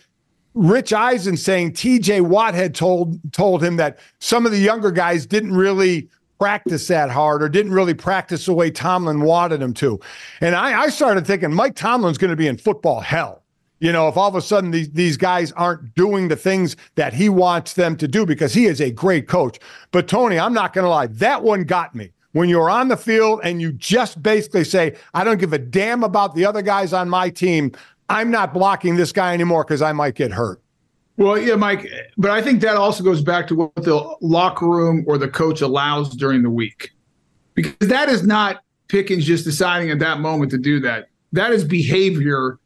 Rich Eisen saying TJ Watt had told him that some of the younger guys didn't really practice that hard or didn't really practice the way Tomlin wanted him to. And I started thinking Mike Tomlin's going to be in football hell. You know, if all of a sudden these guys aren't doing the things that he wants them to do, because he is a great coach. But Tony, I'm not going to lie, that one got me. When you're on the field and you just basically say, I don't give a damn about the other guys on my team. I'm not blocking this guy anymore because I might get hurt. Well, yeah, Mike, but I think that also goes back to what the locker room or the coach allows during the week. Because that is not Pickens just deciding at that moment to do that. That is behavior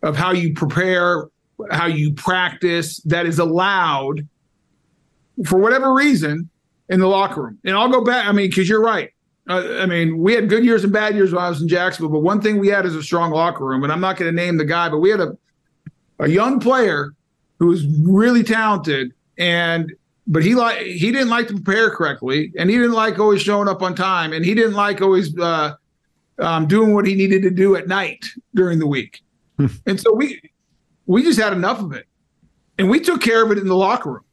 of how you prepare, how you practice, that is allowed for whatever reason in the locker room. And I'll go back, because you're right. We had good years and bad years when I was in Jacksonville, but one thing we had is a strong locker room. And I'm not going to name the guy, but we had a young player who was really talented, but he didn't like to prepare correctly, and he didn't like always showing up on time, and he didn't like always doing what he needed to do at night during the week. And so we just had enough of it, and we took care of it in the locker room,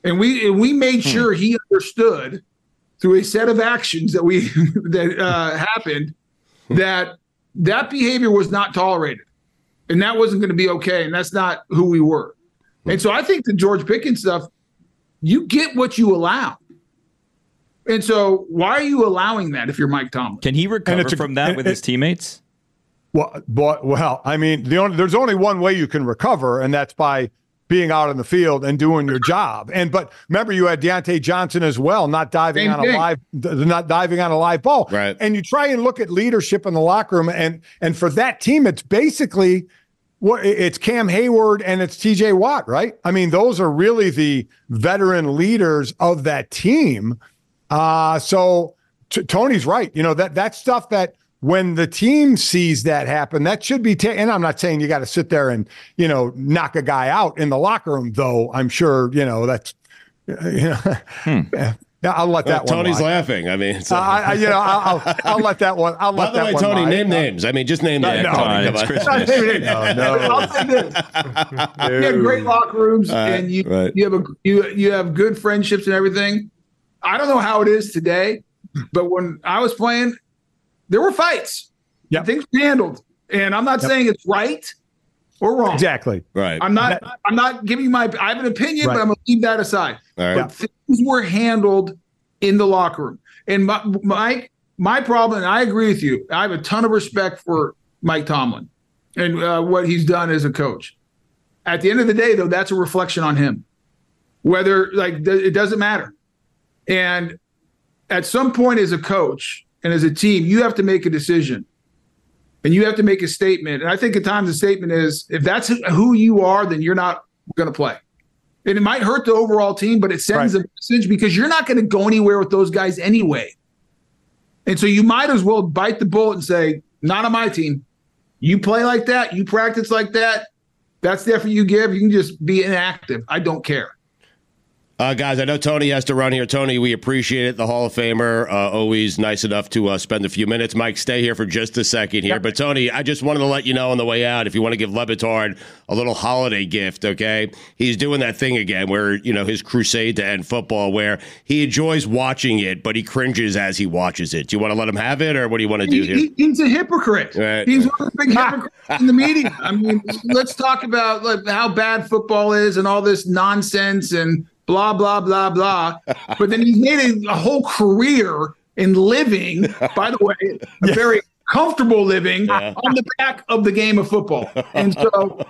and we made sure he understood through a set of actions that happened that behavior was not tolerated. And that wasn't going to be okay. And that's not who we were. And so I think the George Pickens stuff, you get what you allow. And so why are you allowing that if you're Mike Tomlin? Can he recover from that with his teammates? Well, there's only one way you can recover, and that's by being out in the field and doing your job. But remember, you had Deontay Johnson as well, not diving on a live ball. Right. And you try and look at leadership in the locker room, and for that team, it's basically it's Cam Hayward and it's TJ Watt, right? Those are really the veteran leaders of that team. So Tony's right. That stuff that when the team sees that happen, that should be and I'm not saying you got to sit there and, knock a guy out in the locker room, though. I'm sure, that's, I'll let that one. Tony's laughing. I'll let that one. By the way, Tony, name names. Just name names. No, it's Christmas. I'll say this: you have great locker rooms, and you have good friendships and everything. I don't know how it is today, but when I was playing, there were fights. Yeah, things were handled, and I'm not saying it's right or wrong. Exactly. Right. I'm not giving I have an opinion, but I'm going to leave that aside. All right. But things were handled in the locker room. And my problem, and I agree with you, I have a ton of respect for Mike Tomlin and what he's done as a coach. At the end of the day, though, that's a reflection on him. Whether, it doesn't matter. And at some point as a coach and as a team, you have to make a decision. And you have to make a statement. And I think at times the statement is, if that's who you are, then you're not going to play. And it might hurt the overall team, but it sends a message because you're not going to go anywhere with those guys anyway. And so you might as well bite the bullet and say, not on my team. You play like that. You practice like that. That's the effort you give. You can just be inactive. I don't care. Guys, I know Tony has to run here. Tony, we appreciate it. The Hall of Famer, always nice enough to spend a few minutes. Mike, stay here for just a second here. Yep. But, Tony, I just wanted to let you know on the way out, if you want to give Batard a little holiday gift, okay? He's doing that thing again where, his crusade to end football, where he enjoys watching it, but he cringes as he watches it. Do you want to let him have it, or what do you want to do here? He's a hypocrite. Right. He's one of the big hypocrites in the media. Let's talk about how bad football is and all this nonsense and blah, blah, blah, blah. But then he's made a whole career in living, by the way, a very comfortable living on the back of the game of football. And so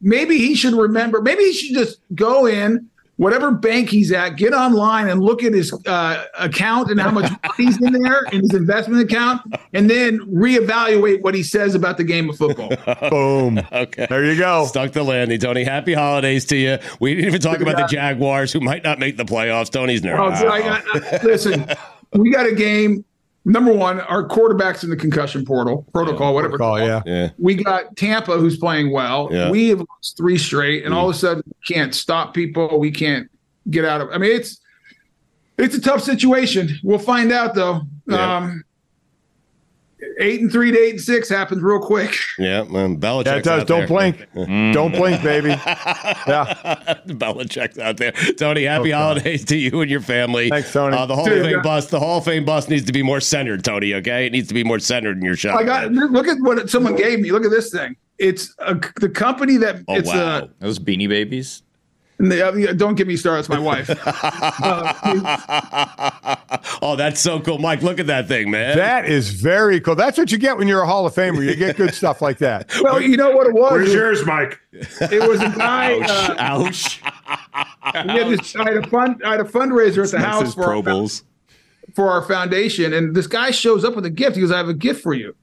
maybe he should remember, maybe he should just go in, whatever bank he's at, get online and look at his account and how much money's in there in his investment account, and then reevaluate what he says about the game of football. Boom. Okay. There you go. Stuck the landing, Tony. Happy holidays to you. We didn't even talk about the Jaguars, who might not make the playoffs. Tony's nervous. Listen, we got a game. Number one, our quarterback's in the concussion protocol, whatever. Yeah. We got Tampa, who's playing well. Yeah. We have lost 3 straight, and all of a sudden we can't stop people. We can't get out of. It's a tough situation. We'll find out, though. Yeah. 8 and 3 to 8 and 6 happens real quick. Yeah, Belichick's that does. out Don't there. blink. Don't blink, baby. Yeah. Belichick's out there. Tony, happy holidays to you and your family. Thanks, Tony. The Hall of Fame bus needs to be more centered, Tony, okay? It needs to be more centered in your shot. Look at what someone gave me. Look at this thing. It's the company that those Beanie Babies. Don't get me started. It's my wife. Oh, that's so cool. Mike, look at that thing, man. That is very cool. That's what you get when you're a Hall of Famer. You get good stuff like that. Well, you know what it was? Where's yours, Mike? It was a guy. Ouch. I had a fundraiser at the house for our foundation, and this guy shows up with a gift. He goes, "I have a gift for you."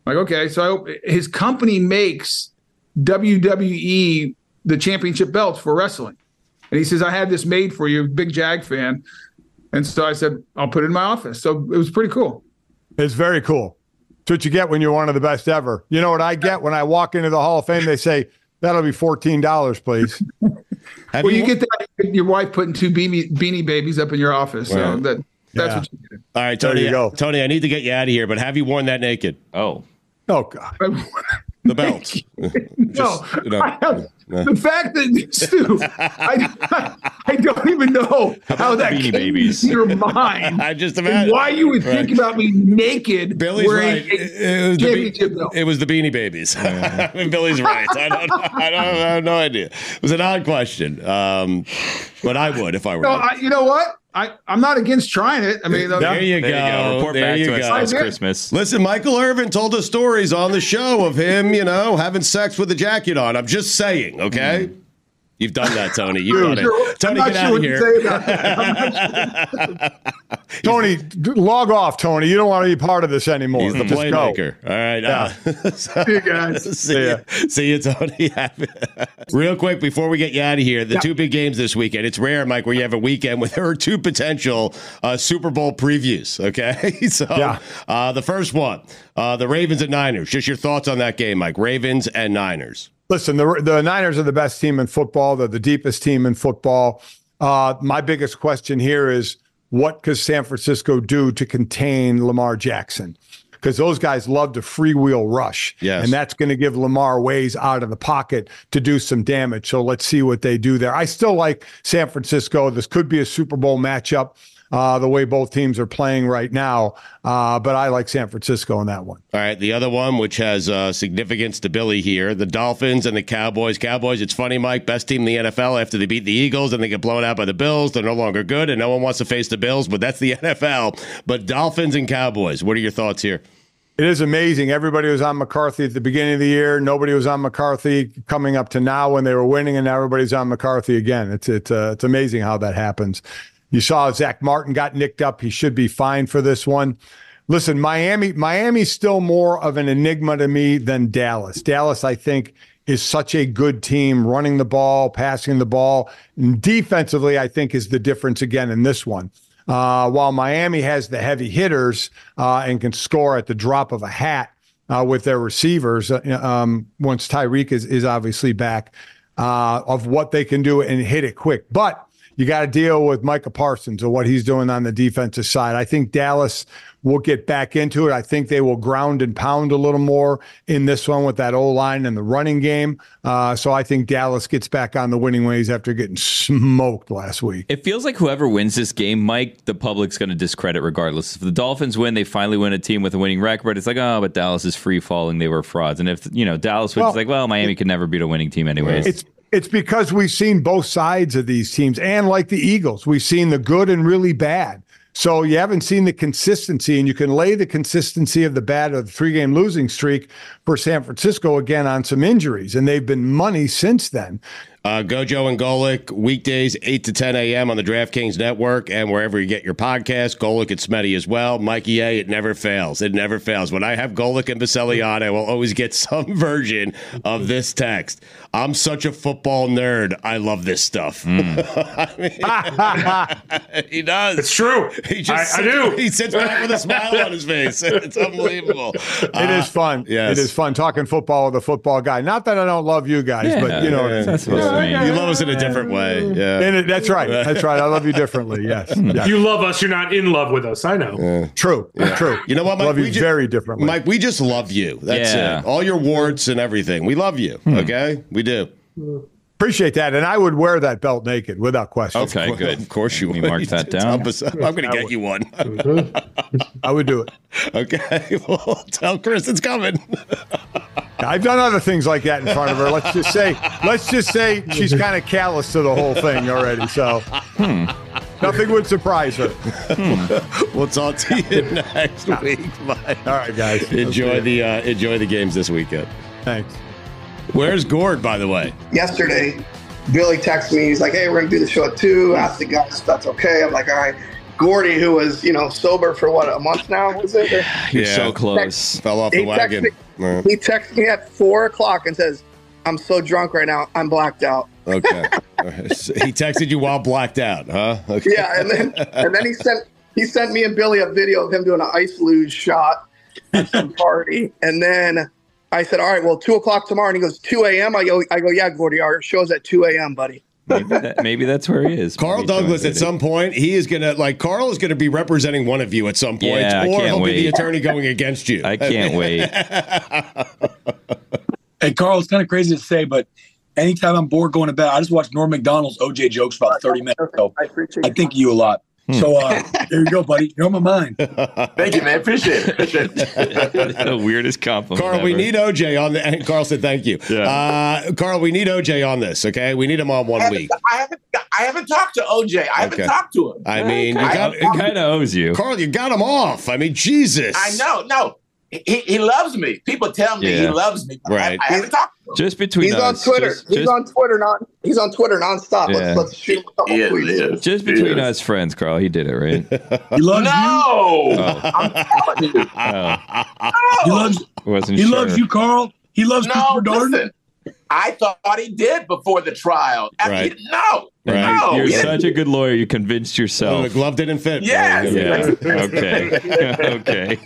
I'm like, okay. So his company makes WWE the championship belts for wrestling. And he says, I had this made for you, big Jag fan. And so I said, I'll put it in my office. So it was pretty cool. It's very cool. It's what you get when you're one of the best ever. You know what I get when I walk into the Hall of Fame? They say, that'll be $14, please. You get that, your wife putting 2 beanie babies up in your office. So that's what you get. All right, Tony. There you go. Tony, I need to get you out of here, but have you worn that naked? Oh, God. The belt. The fact that, Stu, I don't even know how that came into your mind. I just imagine why you would think about me naked Billy's wearing right. It was the Beanie Babies. I mean, Billy's right. I have no idea. It was an odd question, but I would if I were. You know what? I'm not against trying it. I mean, there you go. Report back to us last Christmas. Listen, Michael Irvin told us stories on the show of him, having sex with a jacket on. I'm just saying, okay? You've done that, Tony. You've done it. Tony, get out of here. Tony, log off, Tony. You don't want to be part of this anymore. He's the playmaker. All right. See you guys. See you, Tony. Real quick, before we get you out of here, the 2 big games this weekend. It's rare, Mike, where you have a weekend where there are 2 potential Super Bowl previews, okay? So the first one, the Ravens and Niners. Just your thoughts on that game, Mike. Ravens and Niners. Listen, the Niners are the best team in football. They're the deepest team in football. My biggest question here is, what could San Francisco do to contain Lamar Jackson? Because those guys love to freewheel rush. Yes. And that's going to give Lamar ways out of the pocket to do some damage. So let's see what they do there. I still like San Francisco. This could be a Super Bowl matchup. The way both teams are playing right now. But I like San Francisco in that one. All right. The other one, which has significance to Billy here, the Dolphins and the Cowboys. Cowboys, it's funny, Mike, best team in the NFL after they beat the Eagles and they get blown out by the Bills. They're no longer good, and no one wants to face the Bills, but that's the NFL. But Dolphins and Cowboys, what are your thoughts here? It is amazing. Everybody was on McCarthy at the beginning of the year. Nobody was on McCarthy coming up to now when they were winning, and now everybody's on McCarthy again. It's amazing how that happens. You saw Zach Martin got nicked up. He should be fine for this one. Listen, Miami's still more of an enigma to me than Dallas. Dallas, I think, is such a good team, running the ball, passing the ball. And defensively, I think, is the difference again in this one. While Miami has the heavy hitters and can score at the drop of a hat with their receivers, once Tyreek is obviously back, of what they can do and hit it quick. But you got to deal with Micah Parsons and what he's doing on the defensive side. I think Dallas will get back into it. I think they will ground and pound a little more in this one with that O-line and the running game. So I think Dallas gets back on the winning ways after getting smoked last week. It feels like whoever wins this game, Mike, the public's going to discredit regardless. If the Dolphins win, they finally win a team with a winning record. It's like, oh, but Dallas is free falling. They were frauds. And if, Dallas wins, it's like, well, Miami could never beat a winning team anyways. It's because we've seen both sides of these teams, and like the Eagles, we've seen the good and really bad. So you haven't seen the consistency, and you can lay the consistency of the bad of the 3-game losing streak for San Francisco again on some injuries, and they've been money since then. Gojo and Golic, weekdays, 8 to 10 a.m. on the DraftKings Network and wherever you get your podcast. Golic and Smetty as well. Mikey A, it never fails. It never fails. When I have Golic and Boselli on, I will always get some version of this text. I'm such a football nerd. I love this stuff. He does. It's true. I do. He sits back with a smile on his face. It's unbelievable. It is fun. Yes. It is fun talking football with a football guy. Not that I don't love you guys, but you know what I mean. me. You love us in a different way. Yeah. And that's right. That's right. I love you differently. Yes. Yes. You love us. You're not in love with us. I know. True. True. You know what, Mike? Love you very differently. Mike, we just love you. That's it. All your warts and everything. We love you. Okay? We do. Appreciate that. And I would wear that belt naked without question. Okay, good. Of course you would. Mark that down. I'm going to get you one. I would do it. Okay. Well, tell Chris it's coming. I've done other things like that in front of her. Let's just say she's kind of callous to the whole thing already. So nothing would surprise her. We'll talk to you next week. Bye. All right, guys. Enjoy the games this weekend. Thanks. Where's Gord, by the way? Yesterday, Billy texted me. He's like, "Hey, we're gonna do the show at 2." I asked the guys if that's okay. I'm like, "All right." Gordy, who was sober for a month now, was it? You're so close. Fell off the wagon. He texted me at 4:00 and says, "I'm so drunk right now. I'm blacked out." Okay. He texted you while blacked out, huh? Okay. Yeah, and then he sent me and Billy a video of him doing an ice luge shot at some party, and then I said, "All right, well, 2:00 tomorrow." And he goes, 2 a.m. I go, "Yeah, Gordy, our show's at 2 a.m., buddy." Maybe that's where he is. Carl Douglas, at some point, Carl is going to be representing one of you at some point, or he'll be the attorney going against you. I can't wait. Hey, Carl, it's kind of crazy to say, but anytime I'm bored going to bed, I just watch Norm Macdonald's OJ jokes for about 30 minutes. So I think of you a lot. So there you go, buddy. You're on my mind. Thank you, man. Appreciate it. The weirdest compliment. Carl, we need OJ on the. And Carl said thank you. Yeah. Carl, we need OJ on this. Okay, we need him on 1 week. I haven't talked to OJ. I haven't talked to him. I mean, it kind of owes you, Carl. You got him off. I mean, Jesus. I know. No, he loves me. People tell me he loves me. Right. I haven't talked to him. Just between he's us. on Twitter. He's on Twitter. He's on Twitter nonstop. Yeah. Let's shoot him a couple tweets. Just between us friends, Carl. He did it, right? He loves you. I'm telling you. He loves. Wasn't he sure. loves you, Carl. He loves Christopher Darden. Listen, I thought he did before the trial. Right. No. Right. No. You're such a good lawyer. You convinced yourself. Oh, the glove didn't fit. Yes. Yeah. Okay. Okay.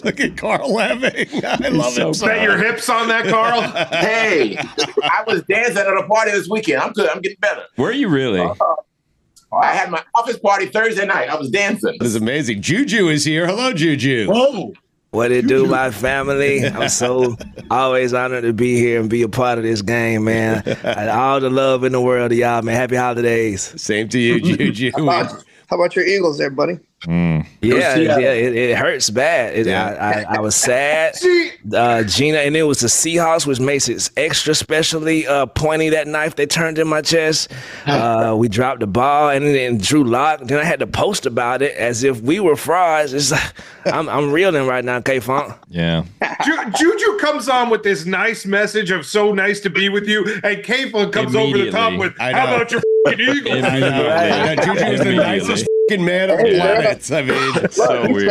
Look at Carl laughing. I love it. Bet your hips on that, Carl. Hey, I was dancing at a party this weekend. I'm good. I'm getting better. Were you really? I had my office party Thursday night. I was dancing. This is amazing. Juju is here. Hello, Juju. Whoa. What it do, my family? I'm so always honored to be here and be a part of this game, man. All the love in the world to y'all, man. Happy holidays. Same to you, Juju. How about your Eagles there, buddy? It hurts bad. I was sad. Gina, and it was the Seahawks, which makes it extra specially pointy. That knife they turned in my chest. We dropped the ball, and then Drew Lock. Then I had to post about it as if we were frauds. It's like, I'm reeling right now, K-Funk. Yeah. Juju comes on with this nice message of so nice to be with you, and K-Funk comes over the top with, how about your Eagles? I know. Juju is the nicest man on the planet. I mean, so weird.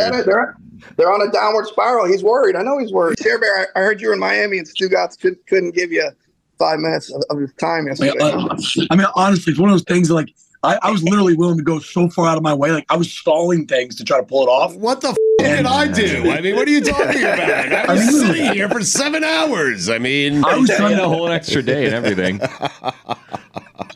They're on a downward spiral. He's worried. I know he's worried. SherBear, I heard you were in Miami and Stu Gotz couldn't give you 5 minutes of his time yesterday. I mean, honestly, it's one of those things that, like, I was literally willing to go so far out of my way. Like, I was stalling things to try to pull it off. What the did I do? I mean, what are you talking about? I was sitting here for 7 hours. I mean, I was trying a whole extra day and everything.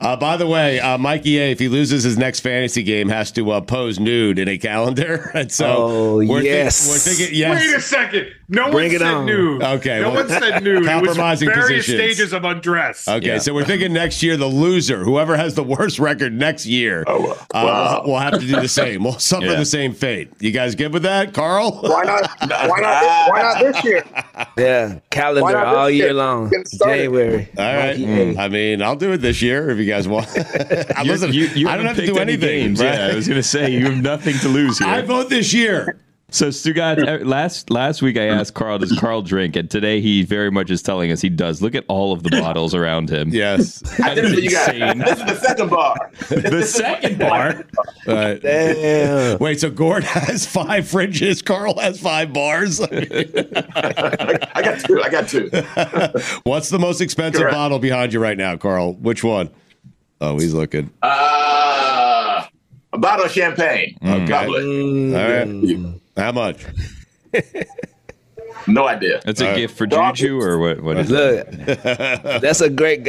By the way, Mikey A, if he loses his next fantasy game, has to pose nude in a calendar. And so we're thinking, yes. Wait a second. No one said nude. Okay. No one said nude. Compromising it was various positions. stages of undress. Okay, so we're thinking next year, the loser, whoever has the worst record next year, we'll have to do the same. We'll suffer the same fate. You guys good with that, Carl? Why not this year? Yeah, calendar all year long. January. All right. I mean, I'll do it this year if you guys want. Listen, you I don't have to do anything. Games, right? Yeah, I was going to say, you have nothing to lose here. I vote this year. So, Stugotz, last week I asked Carl, does Carl drink? And today he very much is telling us he does. Look at all of the bottles around him. Yes. This is the second bar. The second bar? Damn. Wait, so Gord has 5 fridges. Carl has 5 bars? I got two. What's the most expensive bottle behind you right now, Carl? Which one? Oh, he's looking. A bottle of champagne. Okay. All right. How much? No idea. That's a gift for Juju, or what is Look, that's a great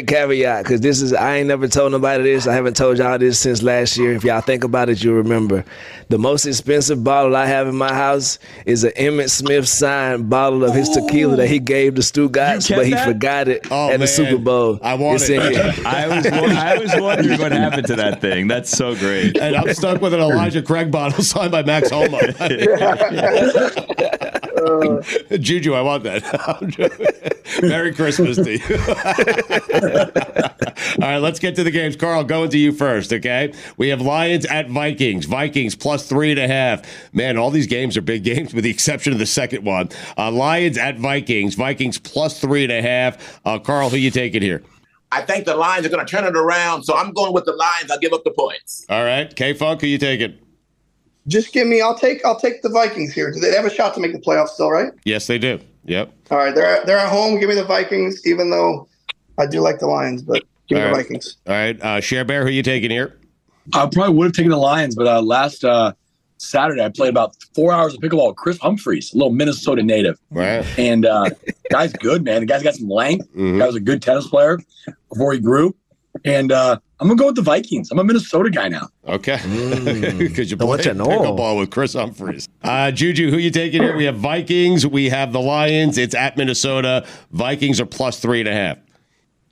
caveat, because I ain't never told nobody this. I haven't told y'all this since last year. If y'all think about it, you'll remember. The most expensive bottle I have in my house is an Emmitt Smith signed bottle of his tequila that he gave to Stu Gotz, but he forgot it at the Super Bowl. I want it. I was wondering what happened to that thing. That's so great. And I'm stuck with an Elijah Craig bottle signed by Max Homa. Juju, I want that. Merry Christmas to you. All right, let's get to the games. Carl, going to you first, okay? We have Lions at Vikings. Vikings plus 3.5. Man, all these games are big games with the exception of the second one. Lions at Vikings. Vikings plus 3.5. Carl, who you taking here? I think the Lions are going to turn it around, so I'm going with the Lions. I'll give up the points. All right. K-Funk, who you taking? Just give me. I'll take the Vikings here. Do they have a shot to make the playoffs still? Right? Yes, they do. Yep. All right. They're at home. Give me the Vikings, even though I do like the Lions, but give me the Vikings. All right. SherBear, who you taking here? I probably would have taken the Lions, but last Saturday I played about 4 hours of pickleball with Chris Humphreys, a little Minnesota native. Right. And guy's good, man. The guy's got some length. Mm-hmm. Guy was a good tennis player before he grew. And I'm going to go with the Vikings. I'm a Minnesota guy now. Okay. Because you play pickleball with Chris Humphreys. Juju, who you taking here? We have Vikings. We have the Lions. It's at Minnesota. Vikings are plus 3.5.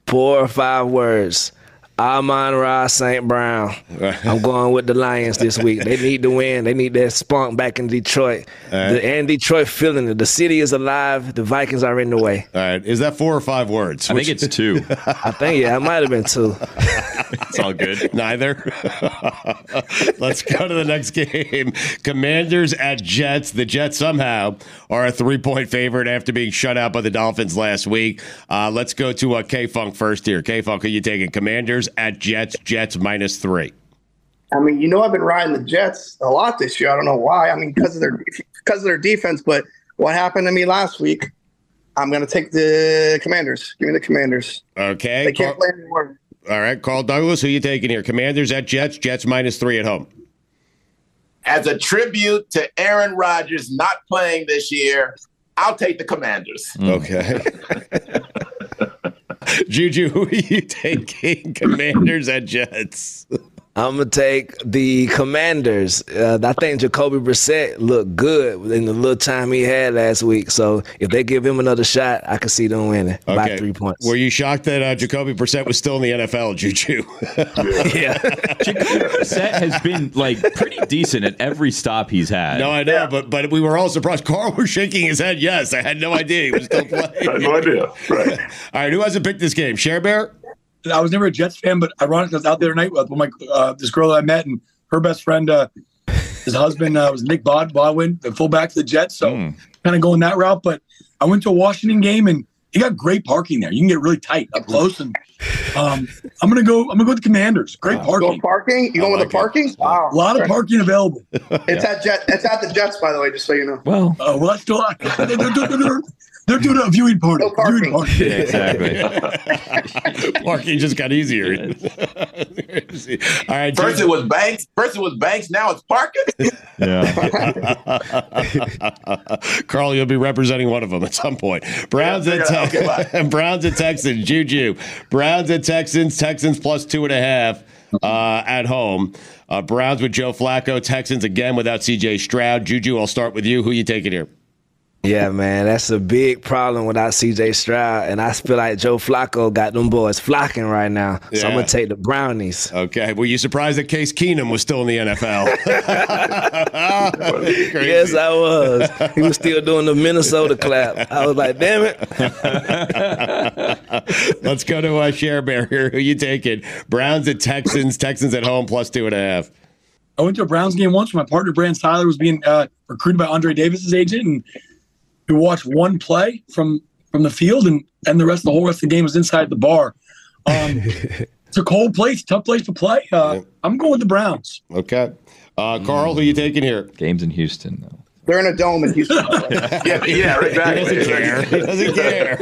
4 or 5 words. Amon-Ra St. Brown. I'm going with the Lions this week. They need to win. They need that spunk back in Detroit. And Detroit feeling it. The city is alive. The Vikings are in the way. All right. Is that 4 or 5 words? I think it's 2. I think, it might have been 2. It's all good. Neither. Let's go to the next game. Commanders at Jets. The Jets somehow are a 3-point favorite after being shut out by the Dolphins last week. Let's go to K-Funk first here. K-Funk, who you taking? Commanders at Jets. Jets minus 3. I mean, I've been riding the Jets a lot this year. I don't know why. I mean, because of their defense. But what happened to me last week? I'm going to take the Commanders. Give me the Commanders. Okay. They can't play anymore. All right, Carl Douglas, who you taking here? Commanders at Jets. Jets minus 3 at home. As a tribute to Aaron Rodgers not playing this year, I'll take the Commanders. Okay. Juju, who are you taking? Commanders at Jets. I'm going to take the Commanders. I think Jacoby Brissett looked good in the little time he had last week. So if they give him another shot, I can see them winning by 3 points. Were you shocked that Jacoby Brissett was still in the NFL, Juju? Yeah. Jacoby Brissett has been pretty decent at every stop he's had. No, I know, but we were all surprised. Carl was shaking his head. Yes, I had no idea he was still playing. I had no idea. Right. All right, who hasn't picked this game? SherBear? I was never a Jets fan, but ironically, I was out the other night with this girl that I met, and her best friend, his husband was Nick Bodwin, the fullback for the Jets. So kind of going that route. But I went to a Washington game, and you got great parking there. You can get really tight up close, and I'm gonna go with the Commanders. Great parking. You going with the parking? Wow. A lot of parking available. It's at the Jets, by the way, just so you know. Well, that's still. They're doing a viewing party. No parking. Yeah, exactly. Parking just got easier. All right. First it was banks. Now it's parking. Yeah. Carl, you'll be representing one of them at some point. Browns at Texans. Juju. Browns at Texans. Texans plus 2.5 at home. Browns with Joe Flacco. Texans again without C.J. Stroud. Juju, I'll start with you. Who you taking here? Yeah, man, that's a big problem without C.J. Stroud, and I feel like Joe Flacco got them boys flocking right now. So I'm going to take the Brownies. Okay. Were you surprised that Case Keenum was still in the NFL? Yes, I was. He was still doing the Minnesota clap. I was like, damn it. Let's go to SherBear here. Who you taking? Browns at Texans. Texans at home plus 2.5. I went to a Browns game once where my partner, Brand Tyler, was being recruited by Andre Davis's agent, and we watched one play from the field, and the whole rest of the game was inside the bar. It's a cold place, tough place to play. I'm going with the Browns. Okay. Carl, who are you taking here? Game's in Houston, though. They're in a dome in Houston. Yeah, exactly. He doesn't care.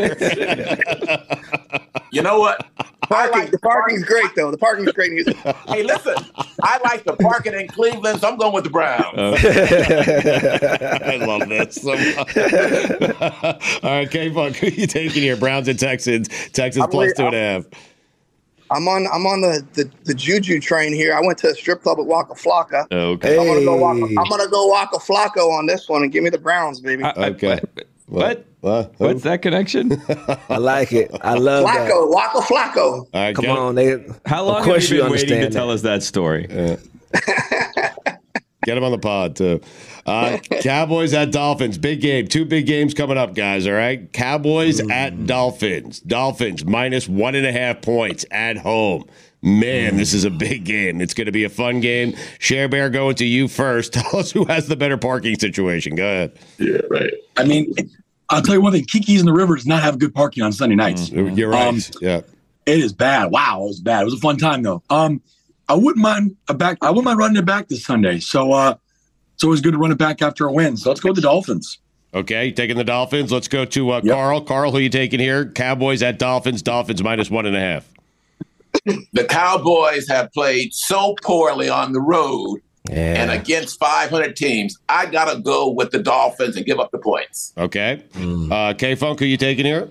You know what? The parking's great, though. The parking's great in Houston. Hey, listen, I like the parking in Cleveland, so I'm going with the Browns. I love this so much. All right, K-Funk, who are you taking here? Browns and Texans. Texans plus 2.5. I'm on the Juju train here. I went to a strip club at Waka Flocka. Okay. So I'm gonna go Waka Flocka on this one and give me the Browns, baby. Okay. What? What's that connection? I like it. I love that. Waka Flocka. All right, Come on, how long have you been waiting to tell us that story? Get him on the pod, too. Cowboys at Dolphins. Big game. 2 big games coming up, guys, all right? Cowboys at Dolphins. Dolphins minus 1.5 points at home. Man, this is a big game. It's going to be a fun game. SherBear, going to you first. Tell us who has the better parking situation. Go ahead. Yeah, right. I mean, I'll tell you one thing. Kiki's in the River does not have good parking on Sunday nights. You're right. Yeah. It is bad. Wow, it was bad. It was a fun time, though. I wouldn't mind running it back this Sunday. So it's always good to run it back after a win. So let's go with the Dolphins. Okay, taking the Dolphins. Let's go to Carl. Carl, who are you taking here? Cowboys at Dolphins. Dolphins minus 1.5. The Cowboys have played so poorly on the road and against 500 teams. I got to go with the Dolphins and give up the points. Okay. K-Funk, who are you taking here?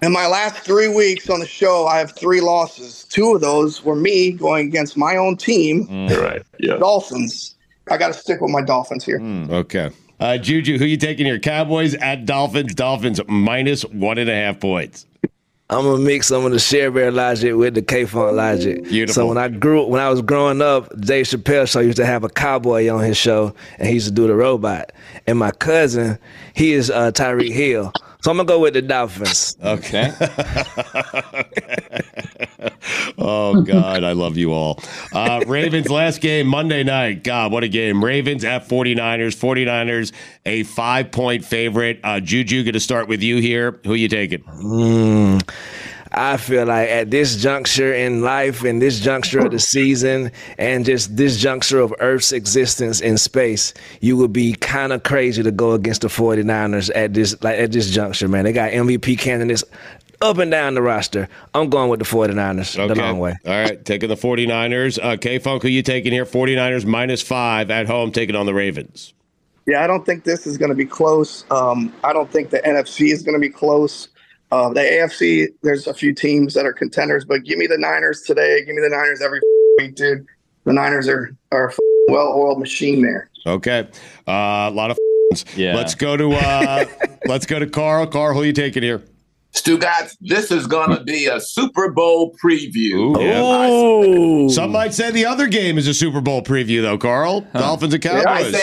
In my last 3 weeks on the show, I have 3 losses. 2 of those were me going against my own team. Right. Yeah. Dolphins. I got to stick with my Dolphins here. Okay. Juju, who are you taking here? Cowboys at Dolphins. Dolphins minus 1.5 points. I'm gonna mix some of the SherBear logic with the K-Funk logic. Beautiful. So when I was growing up, Dave Chappelle show used to have a cowboy on his show, and he used to do the robot. And my cousin, he is Tyreek Hill. So I'm gonna go with the Dolphins. Okay. Oh God, I love you all. Ravens last game Monday night. God, what a game! Ravens at 49ers. 49ers a 5-point favorite. Juju, going to start with you here. Who are you taking? I feel like at this juncture in life, in this juncture of the season, and just this juncture of Earth's existence in space, you would be kind of crazy to go against the 49ers at this juncture, man. They got MVP candidates up and down the roster. I'm going with the 49ers the long way. All right, taking the 49ers. K-Funk, who you taking here? 49ers minus 5 at home, taking on the Ravens. Yeah, I don't think this is going to be close. I don't think the NFC is going to be close. The AFC, there's a few teams that are contenders, but give me the Niners today. Give me the Niners every week, dude. The Niners are a well-oiled machine there. Okay, a lot of yeah. Let's go to Carl. Carl, who are you taking here? Stu Gotz, this is going to be a Super Bowl preview. Ooh, yeah. Some might say the other game is a Super Bowl preview, though, Carl. Dolphins and Cowboys.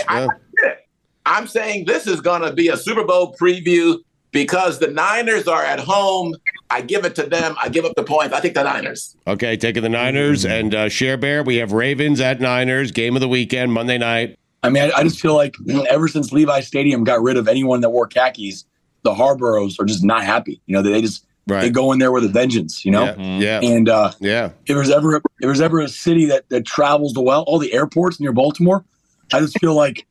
I'm saying this is going to be a Super Bowl preview because the Niners are at home. I give it to them. I give up the points. I think the Niners. Okay, taking the Niners. And SherBear, we have Ravens at Niners. Game of the weekend, Monday night. I mean, I just feel like ever since Levi Stadium got rid of anyone that wore khakis, the Harboroughs are just not happy. You know, they go in there with a vengeance, you know? Yeah. And if there's ever a city that travels well, all the airports near Baltimore, I just feel like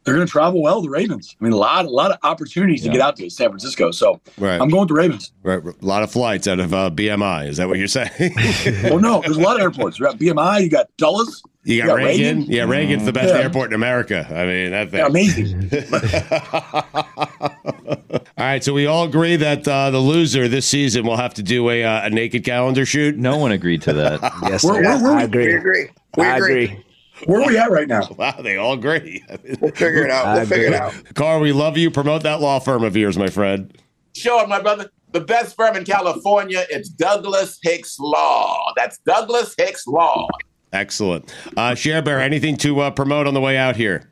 they're going to travel well, the Ravens. I mean, a lot of opportunities to get out to San Francisco. So I'm going with the Ravens. Right. A lot of flights out of BMI. Is that what you're saying? Well, no, there's a lot of airports. You got BMI, you got Dulles. You got Reagan. Yeah, Reagan's the best airport in America. I mean, that thing. Yeah, amazing. All right, so we all agree that the loser this season will have to do a naked calendar shoot. No one agreed to that. Yes, sir. I agree. We agree. Where are we at right now? Wow, they all agree. We'll figure it out. Carl, we love you. Promote that law firm of yours, my friend. Sure, my brother. The best firm in California, it's Douglas Hicks Law. That's Douglas Hicks Law. Excellent. SherBear, anything to promote on the way out here?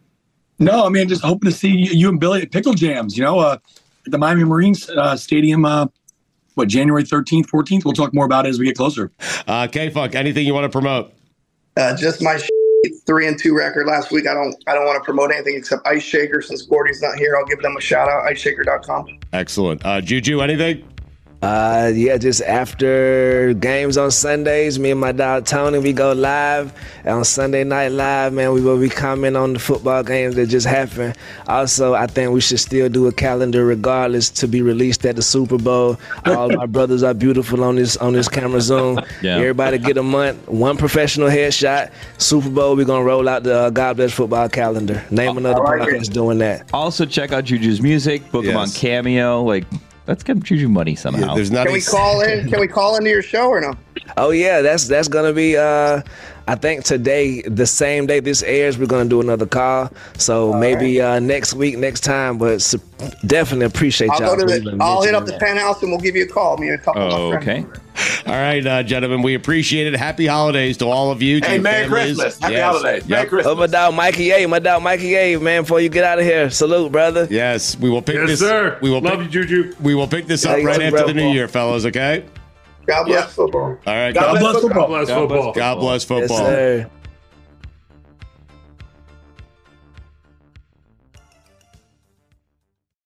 No, I mean, just hoping to see you and Billy at Pickle Jams, at the Miami Marines Stadium, January 13th, 14th? We'll talk more about it as we get closer. K-Funk, anything you want to promote? Just my 3-2 record last week. I don't want to promote anything except Ice Shaker. Since Gordy's not here, I'll give them a shout out, iceshaker.com. Excellent. Juju, anything? Just after games on Sundays, me and my dog Tony, we go live. And on Sunday Night Live, man, we will be commenting on the football games that just happened. Also, I think we should still do a calendar regardless to be released at the Super Bowl. All my brothers are beautiful on this camera Zoom. Yeah. Everybody get a month, one professional headshot. Super Bowl, we're going to roll out the God Bless Football calendar. Name another podcast doing that. Also, check out Juju's music, book him on Cameo. Let's get Juju money somehow. Can we call in? Can we call into your show or no? Oh yeah, that's gonna be. I think today, the same day this airs, we're gonna do another call. So maybe next week, next time. But definitely appreciate y'all. I'll hit up the penthouse and we'll give you a call. Me and a couple of my friends. Okay. All right, gentlemen, we appreciate it. Happy holidays to all of you. Hey, Merry Christmas. Happy holidays. Merry Christmas. My dog Mikey A, man, before you get out of here. Salute, brother. Yes, we will pick this. Yes, sir. We will Love you, Juju. We will pick this up right after the new year, fellas, okay? God bless football. All right. God bless football. God bless football. Yes, sir.